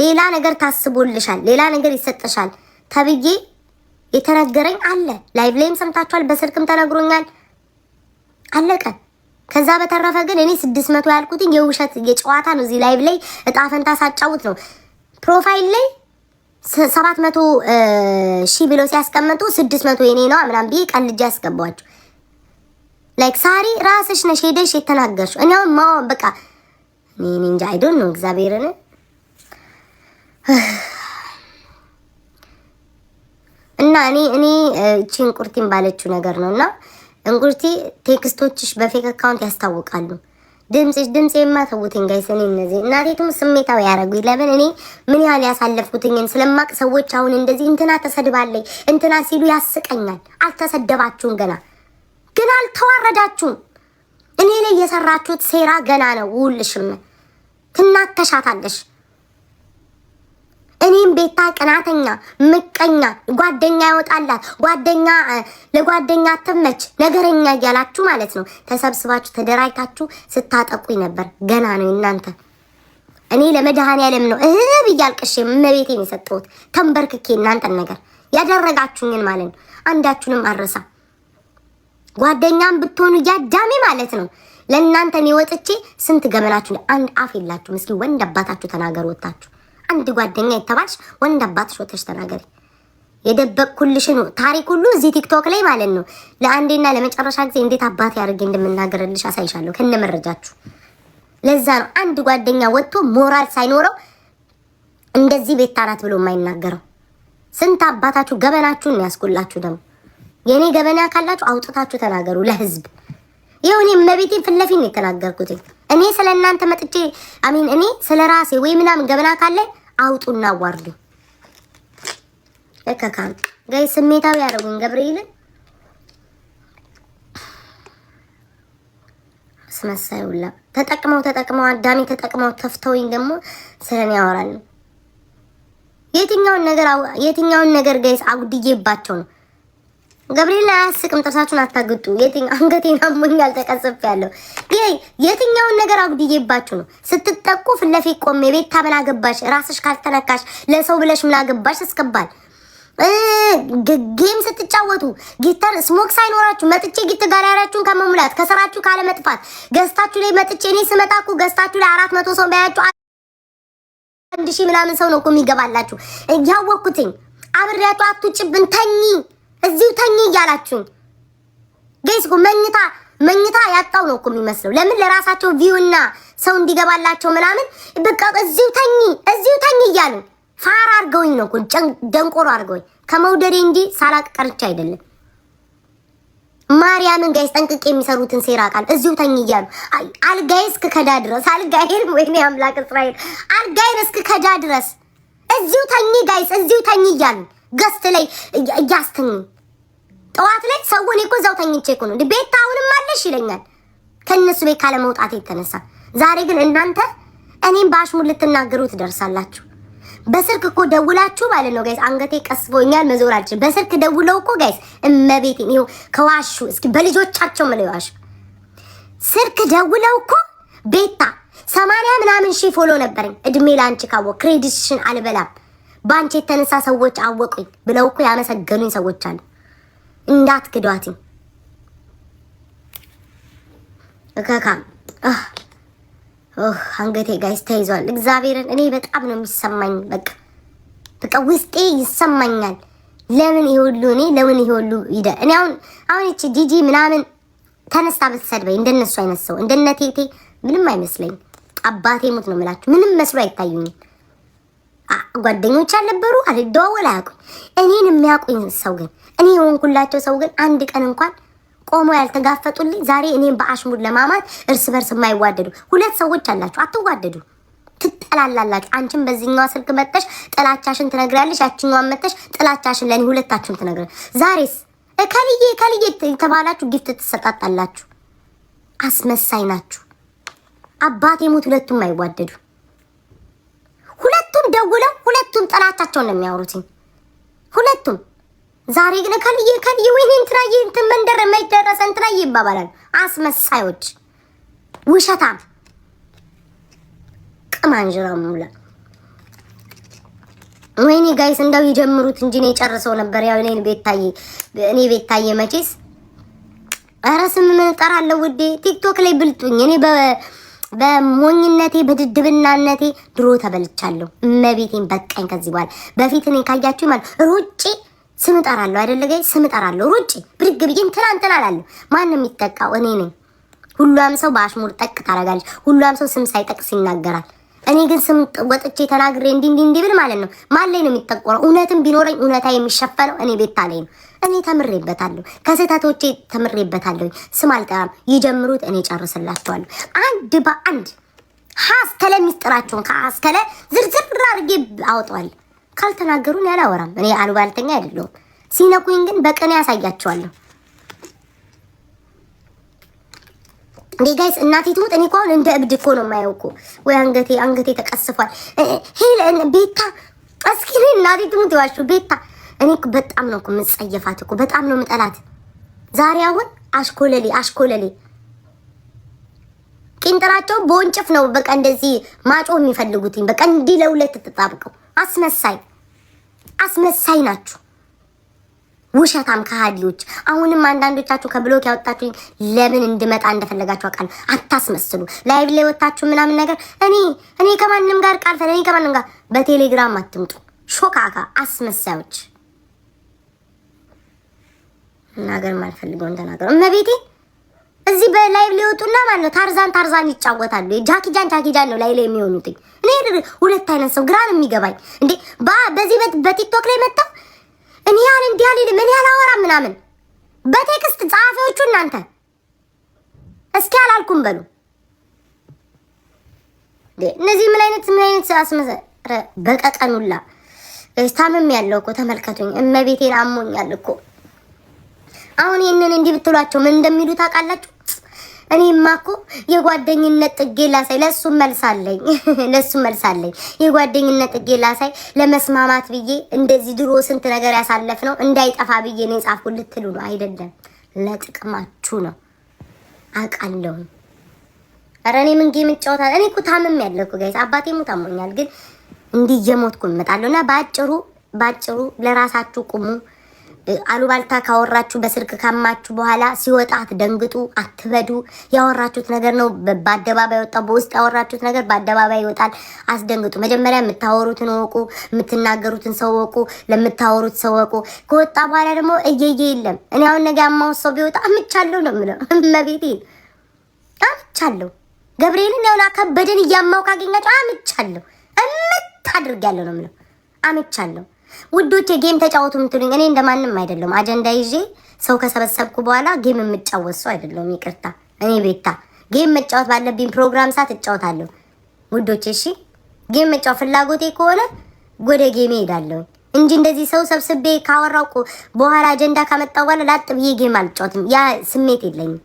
A: ሌላ ነገር ታስቦልሻል፣ ሌላ ነገር ይሰጥሻል ተብዬ የተነገረኝ አለ። ላይቭ ላይም ሰምታችኋል፣ በስልክም ተነግሮኛል። አለቀ። ከዛ በተረፈ ግን እኔ 600 ያልኩትኝ የውሸት የጨዋታ ነው። እዚህ ላይቭ ላይ እጣ ፈንታ ሳጫውት ነው። ፕሮፋይል ላይ 700,000 ብለው ሲያስቀምጡ 600 የኔ ነው ምናምን ብዬ ቀልጄ ያስገባዋቸው። ላይክ ሳሪ ራስሽ ነሽ ሄደሽ የተናገርሽው። እኔ አሁን በቃ እኔ እንጃ አይ ዶንት ኖ እግዚአብሔርን እና እኔ እቺ እንቁርቲን ባለችው ነገር ነውና እንቁርቲ ቴክስቶችሽ በፌክ አካውንት ያስታውቃሉ። ድምጼማ ተውትኝ ጋይስ። እኔ እነዚህ እናቴቱም ስሜታዊ ያረጉኝ። ለምን እኔ ምን ያህል ያሳለፍኩትኝን ስለማቅ ሰዎች አሁን እንደዚህ እንትና ተሰድባለች እንትና ሲሉ ያስቀኛል። አልተሰደባችሁም ገና ግን አልተዋረዳችሁም። እኔ ላይ የሰራችሁት ሴራ ገና ነው። ውልሽም ትናከሻታለሽ። እኔም ቤታ ቅናተኛ ምቀኛ ጓደኛ ያወጣላት ጓደኛ ለጓደኛ ትመች ነገረኛ እያላችሁ ማለት ነው ተሰብስባችሁ ተደራጅታችሁ ስታጠቁኝ ነበር። ገና ነው እናንተ። እኔ ለመድኃኔዓለም ነው ብያልቅሽ እመቤቴን የሰጠሁት ተንበርክኬ እናንተን ነገር ያደረጋችሁኝን ማለት ነው። አንዳችሁንም አረሳ። ጓደኛም ብትሆኑ ያዳሜ ማለት ነው ለእናንተ ነው ወጥቼ ስንት ገመናችሁ አንድ አፍ የላችሁም። እስኪ ወንድ አባታችሁ ተናገሩ ወጣችሁ። አንድ ጓደኛ የተባልሽ ወንድ አባትሽ ወጥተሽ ተናገሪ። የደበቅኩልሽን ታሪክ ሁሉ እዚህ ቲክቶክ ላይ ማለት ነው ለአንዴና ለመጨረሻ ጊዜ እንዴት አባት ያርገ እንደምናገርልሽ አሳይሻለሁ ከነመረጃችሁ። ለዛ ነው አንድ ጓደኛ ወጥቶ ሞራል ሳይኖረው እንደዚህ ቤት ታራት ብሎ የማይናገረው። ስንት አባታችሁ ገበናችሁን ነው ያስኩላችሁ። ደግሞ የኔ ገበና ካላችሁ አውጥታችሁ ተናገሩ ለህዝብ። ይሁን መቤቴ ፍለፊን ነው የተናገርኩት። እኔ ስለእናንተ መጥቼ አሚን እኔ ስለራሴ ወይ ምናምን ገበና ካለ አውጡና አዋርዱ። ለካካን ጋይ ስሜታዊ ያደረጉኝ ገብርኤልን ስመሳዩላ ተጠቅመው አዳሚ ተጠቅመው ተፍተውኝ ደግሞ ስለኔ ያወራሉ። የትኛውን ነገር ጋይስ አጉድዬባቸው ነው። ገብርኤል አያስቅም። ጥርሳችሁን አታግጡ። አንገቴን አሞኛል ተቀጽፌያለሁ። የትኛውን ነገር አጉድዬባችሁ ነው ስትጠቁ ፍለፊት ቆሜ ቤት ታበላ ገባሽ ራስሽ ካልተነካሽ ለሰው ብለሽ ምን አገባሽ እስከባል ጌም ስትጫወቱ ጊታር ስሞክ ሳይኖራችሁ መጥቼ ጊት ጋር ያራችሁን ከመሙላት ከስራችሁ ካለ መጥፋት ገስታችሁ ላይ መጥቼ እኔ ስመጣኩ ገስታችሁ ላይ 400 ሰው ባያችሁ 1000 ምናምን ሰው ነው እኮ የሚገባላችሁ። ያወኩትኝ አብሬያችሁ አትውጭብን ተኝ እዚሁ ተኝ እያላችሁኝ ጋይስ እኮ መኝታ ያጣው ነው እኮ የሚመስለው። ለምን ለራሳቸው ቪው እና ሰው እንዲገባላቸው ምናምን በቃ እዚሁ ተኝ እያሉ ፋራ አርገውኝ ነው እኮ ደንቆሮ አርገውኝ ከመውደዴ እንጂ ሳላቅ ቀርቻ አይደለም። ማርያምን ጋይስ ጠንቅቄ የሚሰሩትን ሴራ ቃል እዚሁ ተኝ እያሉ አልጋዬ እስከ ከዳ ድረስ አልጋዬን ወይኔ አምላክ እስራኤል አልጋዬን እስከ ከዳ ድረስ እዚሁ ተኝ ጋይስ እዚሁ ተኝ እያሉ ገስት ላይ እያስተኝ ጠዋት ላይ ሰውን እኮ እዛው ተኝቼ እኮ ነው ቤት አሁንም አለሽ ይለኛል ከነሱ ቤት ካለ መውጣት የተነሳ። ዛሬ ግን እናንተ እኔም ባሽሙር ልትናገሩ ትደርሳላችሁ። በስልክ እኮ ደውላችሁ ማለት ነው ጋይስ አንገቴ ቀስቦኛል መዞር አልችልም። በስልክ ደውለው እኮ ጋይስ እመቤቴን ይኸው ከዋሹ እስኪ በልጆቻቸው ምን ይዋሹ። ስልክ ደውለው እኮ ቤታ 80 ምናምን ሺህ ፎሎ ነበረኝ እድሜ ላንቺ ካወቅ ክሬዲትሽን አልበላም ባንቺ የተነሳ ሰዎች አወቁኝ ብለው እኮ ያመሰገኑኝ ሰዎች አሉ። እንዳትክዷትኝ እካካ አንገቴ ጋይስ ተይዟል። እግዚአብሔርን እኔ በጣም ነው የሚሰማኝ። በቃ ውስጤ ይሰማኛል። ለምን ይሁሉ እኔ አሁን እቺ ጂጂ ምናምን ተነስታ ብትሰድበኝ እንደነሱ አይነት ሰው እንደነቴቴ ምንም አይመስለኝ። አባቴ ሞት ነው የምላችሁ ምንም መስሎ አይታዩኝም። ጓደኞች አልነበሩ አልደዋወል አያውቁኝ። እኔን የሚያውቁኝ ሰው ግን እኔ የሆንኩላቸው ሰው ግን አንድ ቀን እንኳን ቆሞ ያልተጋፈጡልኝ። ዛሬ እኔም በአሽሙር ለማማት እርስ በርስ የማይዋደዱ ሁለት ሰዎች አላችሁ። አትዋደዱ፣ ትጠላላላችሁ። አንቺም በዚህኛው ስልክ መጥተሽ ጥላቻሽን ትነግራለሽ፣ ያቺኛዋን መጥተሽ ጥላቻሽን ለኔ ሁለታችሁም ትነግራለሽ። ዛሬስ ከልዬ የተባላችሁ ጊፍት ትሰጣጣላችሁ። አስመሳይ ናችሁ። አባቴ ሞት ሁለቱም አይዋደዱ። ሁለቱም ደውለው ሁለቱም ጥላቻቸውን ነው የሚያወሩት ሁለቱም። ዛሬ ግን ከልዬ ወይኔ እንትናዬ እንትን መንደር የማይደረሰ እንትናዬ ይባባላል። አስመሳዮች፣ ውሸታም፣ ቅማንጅራ ሙላ። ወይኔ ጋይስ እንደው ይጀምሩት እንጂ ነው የጨርሰው ነበር። ያው እኔ ቤታዬ መቼስ ኧረ ስም ምን እጠራለሁ ውዴ። ቲክቶክ ላይ ብልጡኝ እኔ በሞኝነቴ በድድብናነቴ ድሮ ተበልቻለሁ። እመቤቴን በቃኝ ከዚህ በኋላ። በፊት እኔ ካያችሁ ማለት ሩጬ ስም እጠራለሁ አይደለ ጋይ ስም እጠራለሁ ሩጬ ብድግ ብዬ እንትና እላለሁ። ማንም የሚጠቃው እኔ ነኝ። ሁሉም ሰው በአሽሙር ጠቅ ታረጋለች። ሁሉም ሰው ስም ሳይጠቅስ ይናገራል። እኔ ግን ስም ወጥቼ ተናግሬ እንዲ ብል ማለት ነው ማን ላይ ነው የሚጠቆረው? እውነትም ቢኖረኝ እውነታ የሚሸፈነው እኔ ቤታ ላይ ነው። እኔ ተምሬበታለሁ፣ ከስህተቶቼ ተምሬበታለሁ። ስም አልጠራም። ይጀምሩት፣ እኔ ጨርስላቸዋለሁ አንድ በአንድ ሀስከለ ሚስጥራቸውን ከሀስከለ ዝርዝር አድርጌ አወጣዋለሁ። ካልተናገሩን ያላወራም። እኔ አሉባልተኛ አይደለሁም። ሲነኩኝ ግን በቀን ያሳያቸዋለሁ። እንዴ ጋይስ እናቴ ትሙት እኔ እኮ አሁን እንደ እብድ እኮ ነው የማየው እኮ። ወይ አንገቴ ተቀስፏል። ሄለን ቤታ እስኪ እናቴ ትሙት ይዋሹ ቤታ እኔ እኮ በጣም ነው እኮ የምጸየፋት እኮ በጣም ነው የምጠላት። ዛሬ አሁን አሽኮለሌ ቂንጥራቸው በወንጭፍ ነው በቃ እንደዚህ ማጮ የሚፈልጉትኝ በቃ እንዲህ ለሁለት ተጣብቀው አስመሳይ ናችሁ። ውሸታም ከሃዲዎች። አሁንም አንዳንዶቻችሁ ከብሎክ ያወጣችሁኝ ለምን እንድመጣ እንደፈለጋችሁ አውቃለሁ። አታስመስሉ። ላይቭ ላይ ወጣችሁ ምናምን ነገር እኔ ከማንም ጋር ቃል እኔ ከማንም ጋር በቴሌግራም አትምጡ። ሾካካ አስመሳዮች። ነገር ማልፈልገው እንደናገር እመቤቴ እዚህ በላይቭ ላይ ወጡና ማለት ነው ታርዛን ይጫወታሉ። ጃኪጃን ነው ላይ የሚሆኑት። እኔ ሁለት አይነት ሰው ግራ ነው የሚገባኝ እንዴ በዚህ በቲክቶክ ላይ መጣው እኔ ያል እንዲያል ምን ያላወራ ምናምን በቴክስት ጻፊዎቹ እናንተ እስኪ አላልኩም በሉ። እነዚህ ምን አይነት አስመሰረ በቀቀኑላ ታምም ያለው እኮ ተመልከቱኝ። እመቤቴን አሞኛል እኮ አሁን ይሄንን እንዲህ ብትሏቸው ምን እንደሚሉ ታውቃላችሁ? እኔማ እኮ የጓደኝነት ጥጌ ላሳይ ለሱ መልሳለኝ የጓደኝነት ጥጌ ላሳይ ለመስማማት ብዬ እንደዚህ ድሮ ስንት ነገር ያሳለፍ ነው እንዳይጠፋ ብዬ ነው የጻፍኩት ልትሉ ነው አይደለም? ለጥቅማችሁ ነው አውቃለሁ። ኧረ እኔ ምን ጌም እጫወታለሁ? እኔ እኮ ታምም ያለው እኮ ጋይስ አባቴ ሙት አሞኛል፣ ግን እንዲህ እየሞትኩ እመጣለሁና ባጭሩ ለራሳችሁ ቁሙ። አሉባልታ ካወራችሁ በስልክ ካማችሁ በኋላ ሲወጣ አትደንግጡ፣ አትበዱ። ያወራችሁት ነገር ነው በአደባባይ ወጣው። በውስጥ ያወራችሁት ነገር በአደባባይ ይወጣል። አስደንግጡ። መጀመሪያ የምታወሩትን ወቁ፣ የምትናገሩትን ሰው ወቁ፣ ለምታወሩት ሰው ወቁ። ከወጣ በኋላ ደግሞ እየየ የለም። እኔ አሁን ነገ ያማው ሰው ቢወጣ አምቻለሁ ነው የምለው። እመቤቴ አምቻለሁ። ገብርኤልን ያውና ከበደን እያማው ካገኛችሁ አምቻለሁ፣ አድርጋለሁ ነው የምለው። አምቻለሁ። ውዶቼ ጌም ተጫወቱ የምትሉኝ እኔ እንደማንም አይደለም። አጀንዳ ይዤ ሰው ከሰበሰብኩ በኋላ ጌም የምጫወት ሰው አይደለም። ይቅርታ። እኔ ቤታ ጌም መጫወት ባለብኝ ፕሮግራም ሰዓት እጫወታለሁ ውዶቼ። እሺ ጌም መጫወት ፍላጎቴ ከሆነ ወደ ጌም እሄዳለሁ እንጂ እንደዚህ ሰው ሰብስቤ ካወራው በኋላ አጀንዳ ካመጣው በኋላ ላጥ ብዬ ጌም አልጫወትም። ያ ስሜት የለኝም።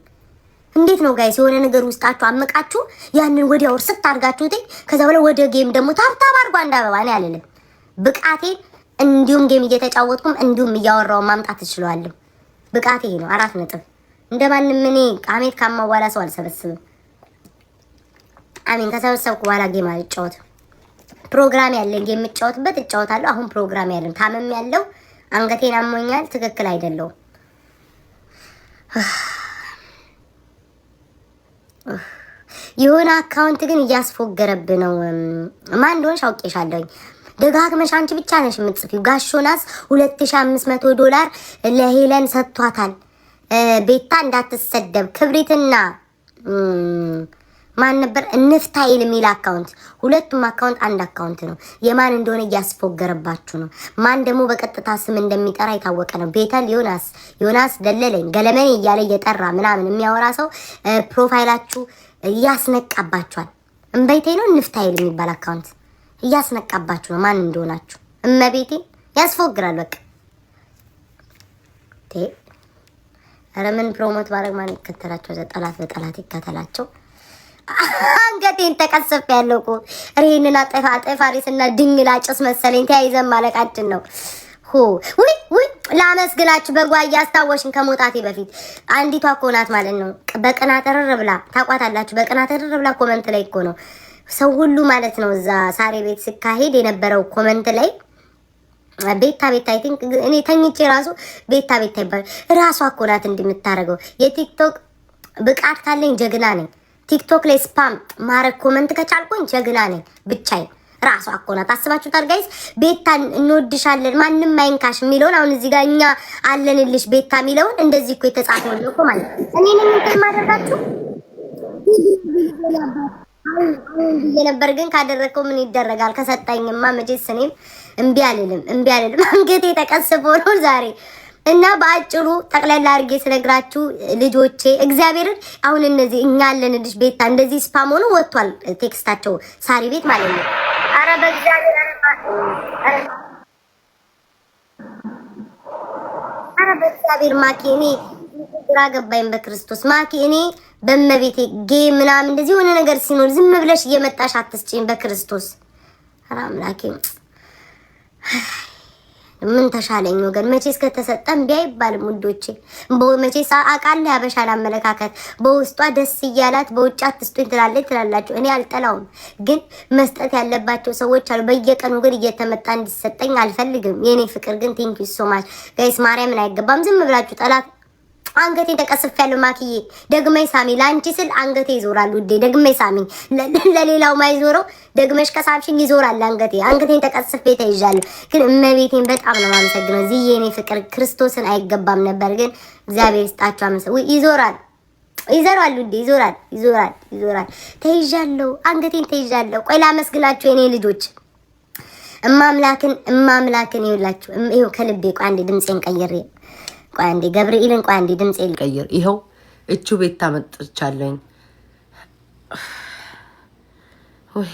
A: እንዴት ነው ጋይስ? የሆነ ነገር ውስጣችሁ አመቃችሁ ያንን ወዲያው እርስት አድርጋችሁት ከዛ በኋላ ወደ ጌም ደግሞ ታብታብ አድርጎ አንድ አበባ ነው ያለለም ብቃቴን እንዲሁም ጌም እየተጫወትኩም እንዲሁም እያወራው ማምጣት እችላለሁ። ብቃቴ ነው 4 ነጥብ። እንደማንም እኔ አሜት ካማዋላ ሰው አልሰበስብም። አሜን ከሰበሰብኩ በኋላ ጌም አልጫወትም። ፕሮግራም ያለኝ ጌም የምጫወትበት እጫወታለሁ። አሁን ፕሮግራም ያለኝ ታመም ያለው አንገቴን አሞኛል። ትክክል አይደለም። የሆነ አካውንት ግን እያስፎገረብ ነው። ማን እንደሆነሽ አውቄሻለሁኝ። ደጋግመሽ አንቺ ብቻ ነሽ የምትጽፊው። ጋሾናስ $2500 ለሄለን ሰጥቷታል። ቤታ እንዳትሰደብ። ክብሪትና ማን ነበር እንፍታይል የሚል አካውንት፣ ሁለቱም አካውንት አንድ አካውንት ነው። የማን እንደሆነ እያስፎገረባችሁ ነው። ማን ደግሞ በቀጥታ ስም እንደሚጠራ የታወቀ ነው። ቤተል ዮናስ ደለለኝ ገለመኔ እያለ እየጠራ ምናምን የሚያወራ ሰው ፕሮፋይላችሁ እያስነቃባችኋል። እንበይቴ ነው እንፍታይል የሚባል አካውንት እያስነቃባችሁ ነው። ማን እንደሆናችሁ እመቤቴ ያስፎግራል። በቃ ኧረ ምን ፕሮሞት ባረግ ማን ይከተላቸው? ጠላት በጠላት ይከተላቸው። አንገቴን ተቀሰፍ ያለው እኮ ሬንን አጠፋሪስና ድንግል አጭስ መሰለኝ ተያይዘን ማለቃችን ነው። ውይ ላመስግናችሁ። በጓ እያስታወሽን ከመውጣቴ በፊት አንዲቷ እኮ ናት ማለት ነው። በቅናት እርር ብላ ታቋታላችሁ። በቅናት እርር ብላ ኮመንት ላይ እኮ ነው ሰው ሁሉ ማለት ነው። እዛ ሳሬ ቤት ሲካሄድ የነበረው ኮመንት ላይ ቤታ አይ ቲንክ እኔ ተኝቼ ራሱ ቤታ ይባል ራሷ እኮ ናት እንደምታረገው። የቲክቶክ ብቃት ካለኝ ጀግና ነኝ። ቲክቶክ ላይ ስፓም ማረግ ኮመንት ከቻልኩኝ ጀግና ነኝ ብቻዬ። ራሷ እኮ ናት። አስባችሁታል ጋይስ? ቤታ እንወድሻለን ማንንም አይንካሽ የሚለውን አሁን እዚህ ጋር እኛ አለንልሽ ቤታ የሚለውን እንደዚህ እኮ የተጻፈው ነው እኮ ማለት እኔ ነኝ እንትን ማድረጋችሁ የነበር ግን ካደረከው ምን ይደረጋል? ከሰጣኝማ መቼስ እኔም እምቢ አልልም። አንገቴ ተቀስፎ ነው ዛሬ። እና በአጭሩ ጠቅላላ አድርጌ ስነግራችሁ ልጆቼ እግዚአብሔርን አሁን እነዚህ እኛ ያለንልሽ ቤታ እንደዚህ ስፓም ሆኖ ወጥቷል ቴክስታቸው ሳሪ ቤት ማለት ነው። አረ በእግዚአብሔር ማኪ እኔ ግራ ገባኝ። በክርስቶስ ማኪ እኔ በመቤቴ ጌ ምናምን እንደዚህ የሆነ ነገር ሲኖር ዝም ብለሽ እየመጣሽ አትስጪኝ በክርስቶስ። አረ አምላኬ ምን ተሻለኝ ወገን? መቼስ ከተሰጠን ቢያይባልም ውዶቼ መቼስ አውቃለሁ ያበሻል አመለካከት በውስጧ ደስ እያላት በውጭ አትስጡኝ ትላላችሁ። እኔ አልጠላውም፣ ግን መስጠት ያለባቸው ሰዎች አሉ። በየቀኑ ግን እየተመጣ እንዲሰጠኝ አልፈልግም። የኔ ፍቅር ግን ቴንክ ዩ ሶ ማች ጋይስ። ማርያምን አይገባም ዝም ብላችሁ ጠላት። አንገቴ ተቀስፍ ያለው ማክዬ ደግመይ ሳሚ፣ ላንቺ ስል አንገቴ ይዞራል ውዴ። ደግመይ ሳሚ፣ ለሌላው ማይዞረው ደግመሽ ከሳብሽኝ ይዞራል አንገቴ። አንገቴን ተቀስፌ ተይዣለሁ። ግን እመቤቴን በጣም ነው የማመሰግነው። እዚህ የኔ ፍቅር ክርስቶስን አይገባም ነበር፣ ግን እግዚአብሔር ይስጣችሁ አመሰግናለሁ። ይዞራል ውዴ፣ ይዞራል። ተይዣለሁ፣ አንገቴን ተይዣለሁ። ቆይ ላመስግናችሁ የኔ ልጆች። እማምላክን ይውላችሁ። ይኸው ከልቤ ቆይ አንዴ ድምጼን ቀይሬ ቆይ አንዴ ገብርኤልን ቆይ አንዴ ድምጼን ቀይር። ይኸው እቹ ቤት ታመጥቻለኝ። ወይ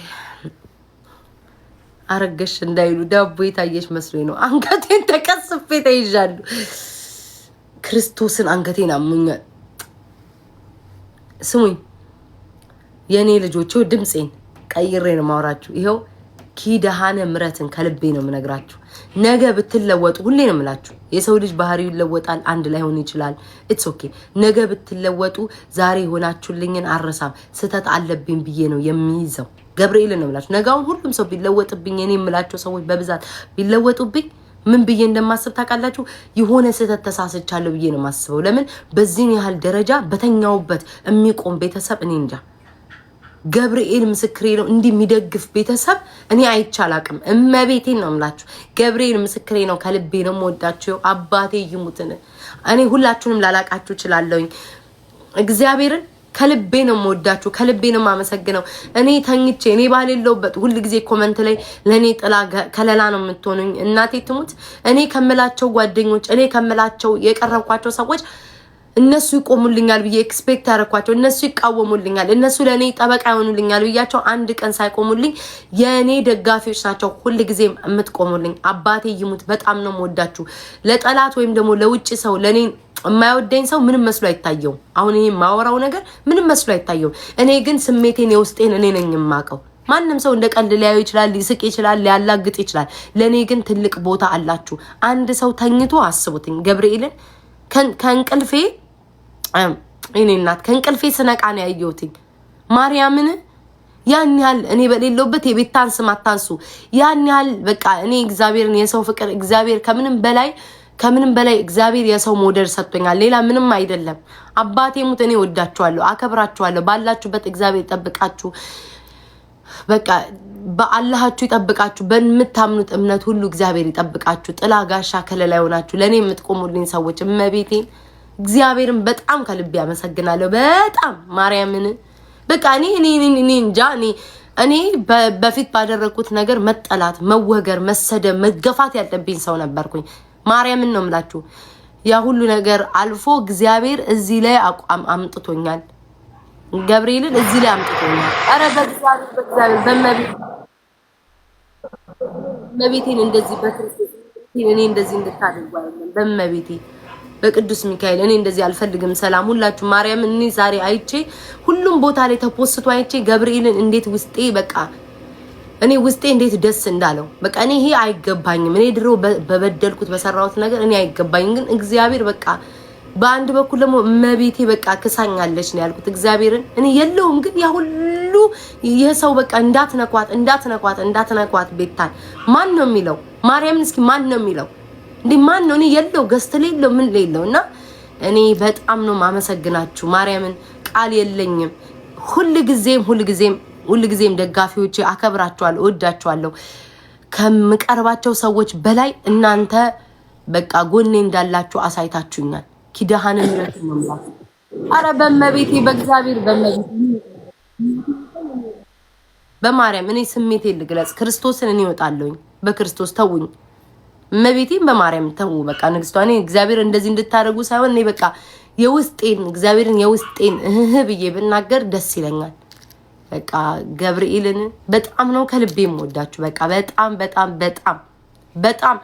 A: አረገሽ እንዳይሉ ዳቦ የታየሽ መስሎኝ ነው። አንገቴን ተቀስፌ ተይዣለሁ። ክርስቶስን አንገቴን አሙኛል። ስሙኝ የኔ ልጆች፣ ድምጼን ቀይሬ ነው ማውራችሁ። ይኸው ኪዳነ ምሕረትን ከልቤ ነው የምነግራችሁ። ነገ ብትለወጡ ሁሌ ነው የምላችሁ፣ የሰው ልጅ ባህሪው ይለወጣል፣ አንድ ላይ ሆን ይችላል። ኢትስ ኦኬ። ነገ ብትለወጡ ዛሬ ሆናችሁልኝን አረሳም። ስተት አለብኝ ብዬ ነው የሚይዘው። ገብርኤልን ነው የምላችሁ። ነገውን ሁሉም ሰው ቢለወጥብኝ፣ እኔ የምላቸው ሰዎች በብዛት ቢለወጡብኝ ምን ብዬ እንደማስብ ታውቃላችሁ? የሆነ ስተት ተሳስቻለሁ ብዬ ነው የማስበው። ለምን በዚህን ያህል ደረጃ በተኛውበት የሚቆም ቤተሰብ እኔ እንጃ። ገብርኤል ምስክሬ ነው። እንዲህ የሚደግፍ ቤተሰብ እኔ አይቻላቅም። እመቤቴን ነው የምላችሁ። ገብርኤል ምስክሬ ነው። ከልቤ ነው የምወዳችሁ። አባቴ ይሙትን እኔ ሁላችሁንም ላላቃችሁ እችላለሁኝ። እግዚአብሔርን ከልቤ ነው የምወዳችሁ፣ ከልቤ ነው የማመሰግነው። እኔ ተኝቼ እኔ ባሌለውበት ሁሉ ጊዜ ኮመንት ላይ ለኔ ጥላ ከለላ ነው የምትሆኑኝ። እናቴ ትሙት እኔ ከምላቸው ጓደኞች፣ እኔ ከምላቸው የቀረብኳቸው ሰዎች እነሱ ይቆሙልኛል ብዬ ኤክስፔክት ያደረኳቸው፣ እነሱ ይቃወሙልኛል፣ እነሱ ለኔ ጠበቃ ይሆኑልኛል ብያቸው አንድ ቀን ሳይቆሙልኝ የኔ ደጋፊዎች ናቸው ሁሉ ጊዜ የምትቆሙልኝ። አባቴ ይሙት በጣም ነው የምወዳችሁ። ለጠላት ወይም ደግሞ ለውጭ ሰው ለኔ የማይወደኝ ሰው ምንም መስሎ አይታየው። አሁን ይሄ ማወራው ነገር ምንም መስሎ አይታየው። እኔ ግን ስሜቴን የውስጤን እኔ ነኝ የማውቀው። ማንም ሰው እንደ ቀልድ ሊያዩ ይችላል፣ ሊስቅ ይችላል፣ ሊያላግጥ ይችላል። ለኔ ግን ትልቅ ቦታ አላችሁ። አንድ ሰው ተኝቶ አስቡትኝ ገብርኤልን ከእንቅልፌ እኔ እናት ከእንቅልፌ ስነቃ ነው ያየሁትኝ ማርያምን። ያን ያህል እኔ በሌለውበት የቤታን ስም አታንሱ። ያን ያህል በቃ እኔ እግዚአብሔርን የሰው ፍቅር እግዚአብሔር ከምንም በላይ እግዚአብሔር የሰው ሞዴል ሰጥቶኛል። ሌላ ምንም አይደለም። አባቴ ሙት እኔ ወዳችኋለሁ፣ አከብራችኋለሁ። ባላችሁበት እግዚአብሔር ይጠብቃችሁ። በቃ በአላህችሁ ይጠብቃችሁ። በምታምኑት እምነት ሁሉ እግዚአብሔር ይጠብቃችሁ። ጥላ ጋሻ ከለላ ይሆናችሁ። ለኔ የምትቆሙልኝ ሰዎች እመቤቴን እግዚአብሔርን በጣም ከልቤ ያመሰግናለሁ። በጣም ማርያምን በቃ እኔ እንጃ እኔ በፊት ባደረኩት ነገር መጠላት፣ መወገር፣ መሰደብ፣ መገፋት ያለብኝ ሰው ነበርኩኝ። ማርያምን ነው የምላችሁ። ያ ሁሉ ነገር አልፎ እግዚአብሔር እዚህ ላይ አምጥቶኛል። ገብርኤልን እዚህ ላይ አምጥቶኛል። አረ በእግዚአብሔር በመቤቴን እንደዚህ በክርስቶስ እኔ እንደዚህ እንድታደርጉ አይደለም በመቤቴ በቅዱስ ሚካኤል እኔ እንደዚህ አልፈልግም። ሰላም ሁላችሁ ማርያም። እኔ ዛሬ አይቼ ሁሉም ቦታ ላይ ተፖስቶ አይቼ ገብርኤልን እንዴት ውስጤ በቃ እኔ ውስጤ እንዴት ደስ እንዳለው በቃ እኔ ይሄ አይገባኝም። እኔ ድሮ በበደልኩት በሰራሁት ነገር እኔ አይገባኝም። ግን እግዚአብሔር በቃ በአንድ በኩል ደግሞ እመቤቴ በቃ ክሳኛለች ነው ያልኩት እግዚአብሔርን። እኔ የለውም ግን ያ ሁሉ የሰው በቃ እንዳትነኳት ቤታን ማን ነው የሚለው? ማርያምን እስኪ ማን ነው የሚለው? እንዴ ማን ነው? እኔ የለው ገስት ሌለው ምን ሌለው እና እኔ በጣም ነው ማመሰግናችሁ ማርያምን። ቃል የለኝም። ሁሉ ጊዜም ደጋፊዎቼ አከብራችኋለሁ፣ እወዳችኋለሁ። ከምቀርባቸው ሰዎች በላይ እናንተ በቃ ጎኔ እንዳላችሁ አሳይታችሁኛል። ኪዳነ ምሕረት ነው ማለት። አረ በመቤቴ በእግዚአብሔር በመቤቴ
B: በማርያም እኔ ስሜቴን ልግለጽ። ክርስቶስን እኔ እወጣለሁኝ በክርስቶስ ተውኝ። እመቤቴን በማርያም ተው። በቃ ንግስቷ እኔ እግዚአብሔር እንደዚህ እንድታደርጉ ሳይሆን እኔ በቃ የውስጤን እግዚአብሔርን የውስጤን ብዬ ብናገር ደስ ይለኛል። በቃ ገብርኤልን በጣም ነው ከልቤ የምወዳችሁ። በቃ በጣም በጣም በጣም በጣም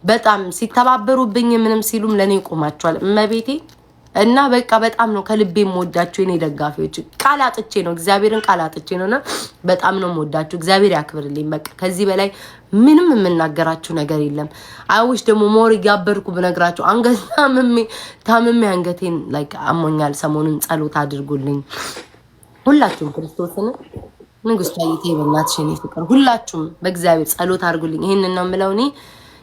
B: በጣም ሲተባበሩብኝ ምንም ሲሉም ለኔ ቆማቸዋል እመቤቴ እና በቃ በጣም ነው ከልቤ የምወዳችሁ የኔ ደጋፊዎች። ቃል አጥቼ ነው እግዚአብሔርን ቃል አጥቼ ነውና በጣም ነው የምወዳችሁ። እግዚአብሔር ያክብርልኝ። በቃ ከዚህ በላይ ምንም የምናገራችሁ ነገር የለም። አይውሽ ደግሞ ሞር ያበርኩ ብነግራችሁ አንገት ታምሜ አንገቴን ላይክ አሞኛል። ሰሞኑን ጸሎት አድርጉልኝ ሁላችሁም። ክርስቶስን ንግስቷ በእናትሽ የኔ ፍቅር ሁላችሁም በእግዚአብሔር ጸሎት አድርጉልኝ። ይሄንን ነው የምለው እኔ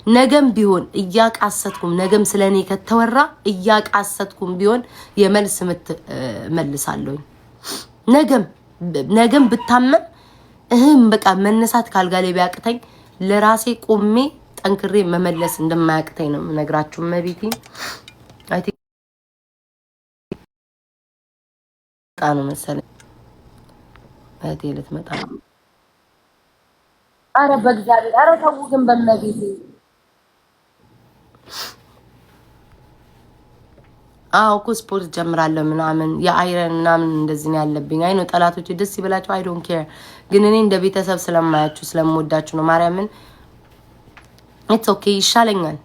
B: ነገም ቢሆን እያቃሰትኩም ነገም ስለኔ ከተወራ እያቃሰትኩም ቢሆን የመልስ ምት መልሳለሁ። ነገም ብታመም በቃ መነሳት ካልጋሌ ቢያቅተኝ ለራሴ ቆሜ ጠንክሬ መመለስ እንደማያቅተኝ ነው ነግራችሁ መቤቴ አይ ቲንክ ነው መሰለኝ እህቴ ልትመጣ ነው። አረ በእግዚአብሔር አረ ተው ግን በመቤቴ አው እኮ ስፖርት ጀምራለሁ ምናምን የአይረን ምናምን እንደዚህ ነው ያለብኝ። አይ ነው ጠላቶች ደስ ይበላቸው። አይ ዶንት ኬር ግን እኔ እንደ ቤተሰብ ስለማያችሁ ስለምወዳችሁ ነው። ማርያምን ኢትስ ኦኬ ይሻለኛል።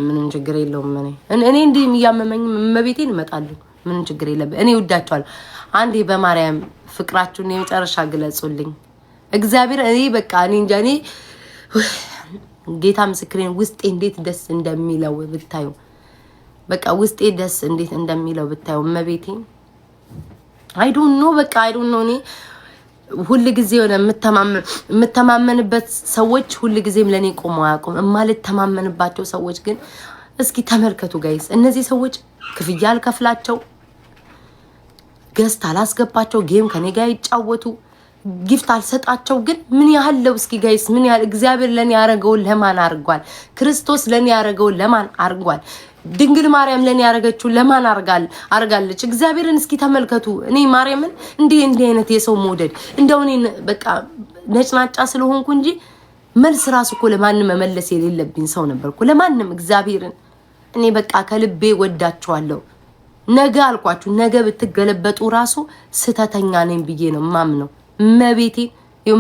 B: ምንም ችግር የለውም። እኔ እንዲህ የሚያመመኝ መቤቴን እመጣለሁ። ምንም ችግር የለብኝ። እኔ ወዳችኋለሁ። አንዴ በማርያም ፍቅራችሁን የመጨረሻ ግለጹልኝ። እግዚአብሔር እኔ በቃ እኔ እንጃ እኔ ጌታ ምስክሬን ውስጤ እንዴት ደስ እንደሚለው ብታዩ በቃ ውስጤ ደስ እንዴት እንደሚለው ብታዩ መቤቴ አይ ዶንት ኖ በቃ አይ ዶንት ኖ እኔ ሁሉ ጊዜ ሆነ የምተማመንበት ሰዎች ሁሉ ጊዜም ለኔ ቆመው አያውቁም። የማልተማመንባቸው ሰዎች ግን እስኪ ተመልከቱ ጋይስ። እነዚህ ሰዎች ክፍያ አልከፍላቸው፣ ገስት አላስገባቸው፣ ጌም ከኔ ጋር ይጫወቱ፣ ጊፍት አልሰጣቸው። ግን ምን ያህል ለው እስኪ ጋይስ ምን ያህል እግዚአብሔር ለኔ ያረገው ለማን አርጓል? ክርስቶስ ለኔ ያረገው ለማን አርጓል? ድንግል ማርያም ለኔ ያረገችው ለማን አርጋለች? እግዚአብሔርን እስኪ ተመልከቱ። እኔ ማርያምን እንዲህ አይነት የሰው መውደድ እንደው እኔ በቃ ነጭናጫ ስለሆንኩ እንጂ መልስ ራሱ እኮ ለማንም መመለስ የሌለብኝ ሰው ነበርኩ። ለማንም እግዚአብሔርን እኔ በቃ ከልቤ ወዳችኋለሁ። ነገ አልኳችሁ ነገ ብትገለበጡ ራሱ ስተተኛ ነኝ ብዬ ነው ማምነው።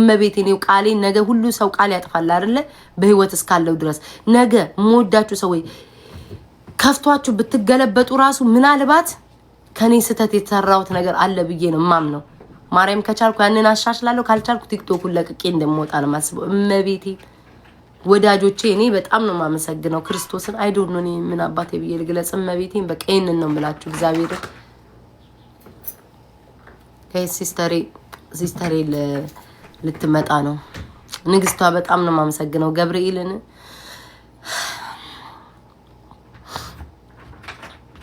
B: መቤቴን ቃሌ ነገ ሁሉ ሰው ቃል ያጥፋል አይደለ? በህይወት እስካለው ድረስ ነገ ሞዳችሁ ሰው ከፍቷችሁ ብትገለበጡ ራሱ ምናልባት ከኔ ስተት የተሰራውት ነገር አለ ብዬ ነው ማምነው። ማርያም ከቻልኩ ያንን አሻሽላለሁ፣ ካልቻልኩ ቲክቶኩን ለቅቄ እንደምወጣ ነው ማስበው። መቤቴ ወዳጆቼ እኔ በጣም ነው ማመሰግነው ክርስቶስን። አይ ዶንት ኖ እኔ ምን አባቴ ብዬ ልግለጽ። መቤቴን በቃ ይሄንን ነው የምላችሁ። እግዚአብሔር ሲስተሬ ልትመጣ ነው ንግስቷ። በጣም ነው ማመሰግነው ገብርኤልን።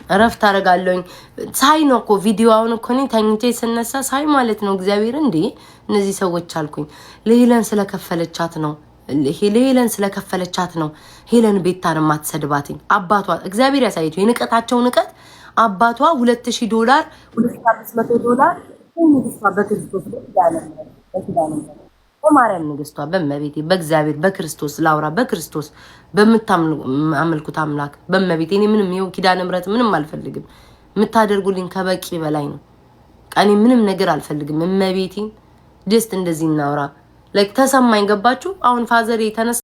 B: እረፍት አደርጋለሁኝ ሳይ ነው እኮ ቪዲዮውን እኮ እኔ ተኝቼ ስነሳ ሳይ ማለት ነው። እግዚአብሔር እንዴ እነዚህ ሰዎች አልኩኝ ለሄለን ስለከፈለቻት ነው ሄለን ቤታን ማትሰድባትኝ አባቷ እግዚአብሔር ያሳየችው የንቀታቸው ንቀት አባቷ $2000 $2500 ንግስቷ በክርስቶስ በማርያም ንግስቷ በመቤቴ በእግዚአብሔር በክርስቶስ ላውራ በክርስቶስ በምታመልኩት አምላክ በመቤቴ እኔ ምንም ይው ኪዳነ ምሕረት ምንም አልፈልግም። የምታደርጉልኝ ከበቂ በላይ ነው። ቀኔ ምንም ነገር አልፈልግም። መቤቴ ደስት እንደዚህ እናውራ ላይክ ተሰማኝ። ገባችሁ? አሁን ፋዘር የተነሳ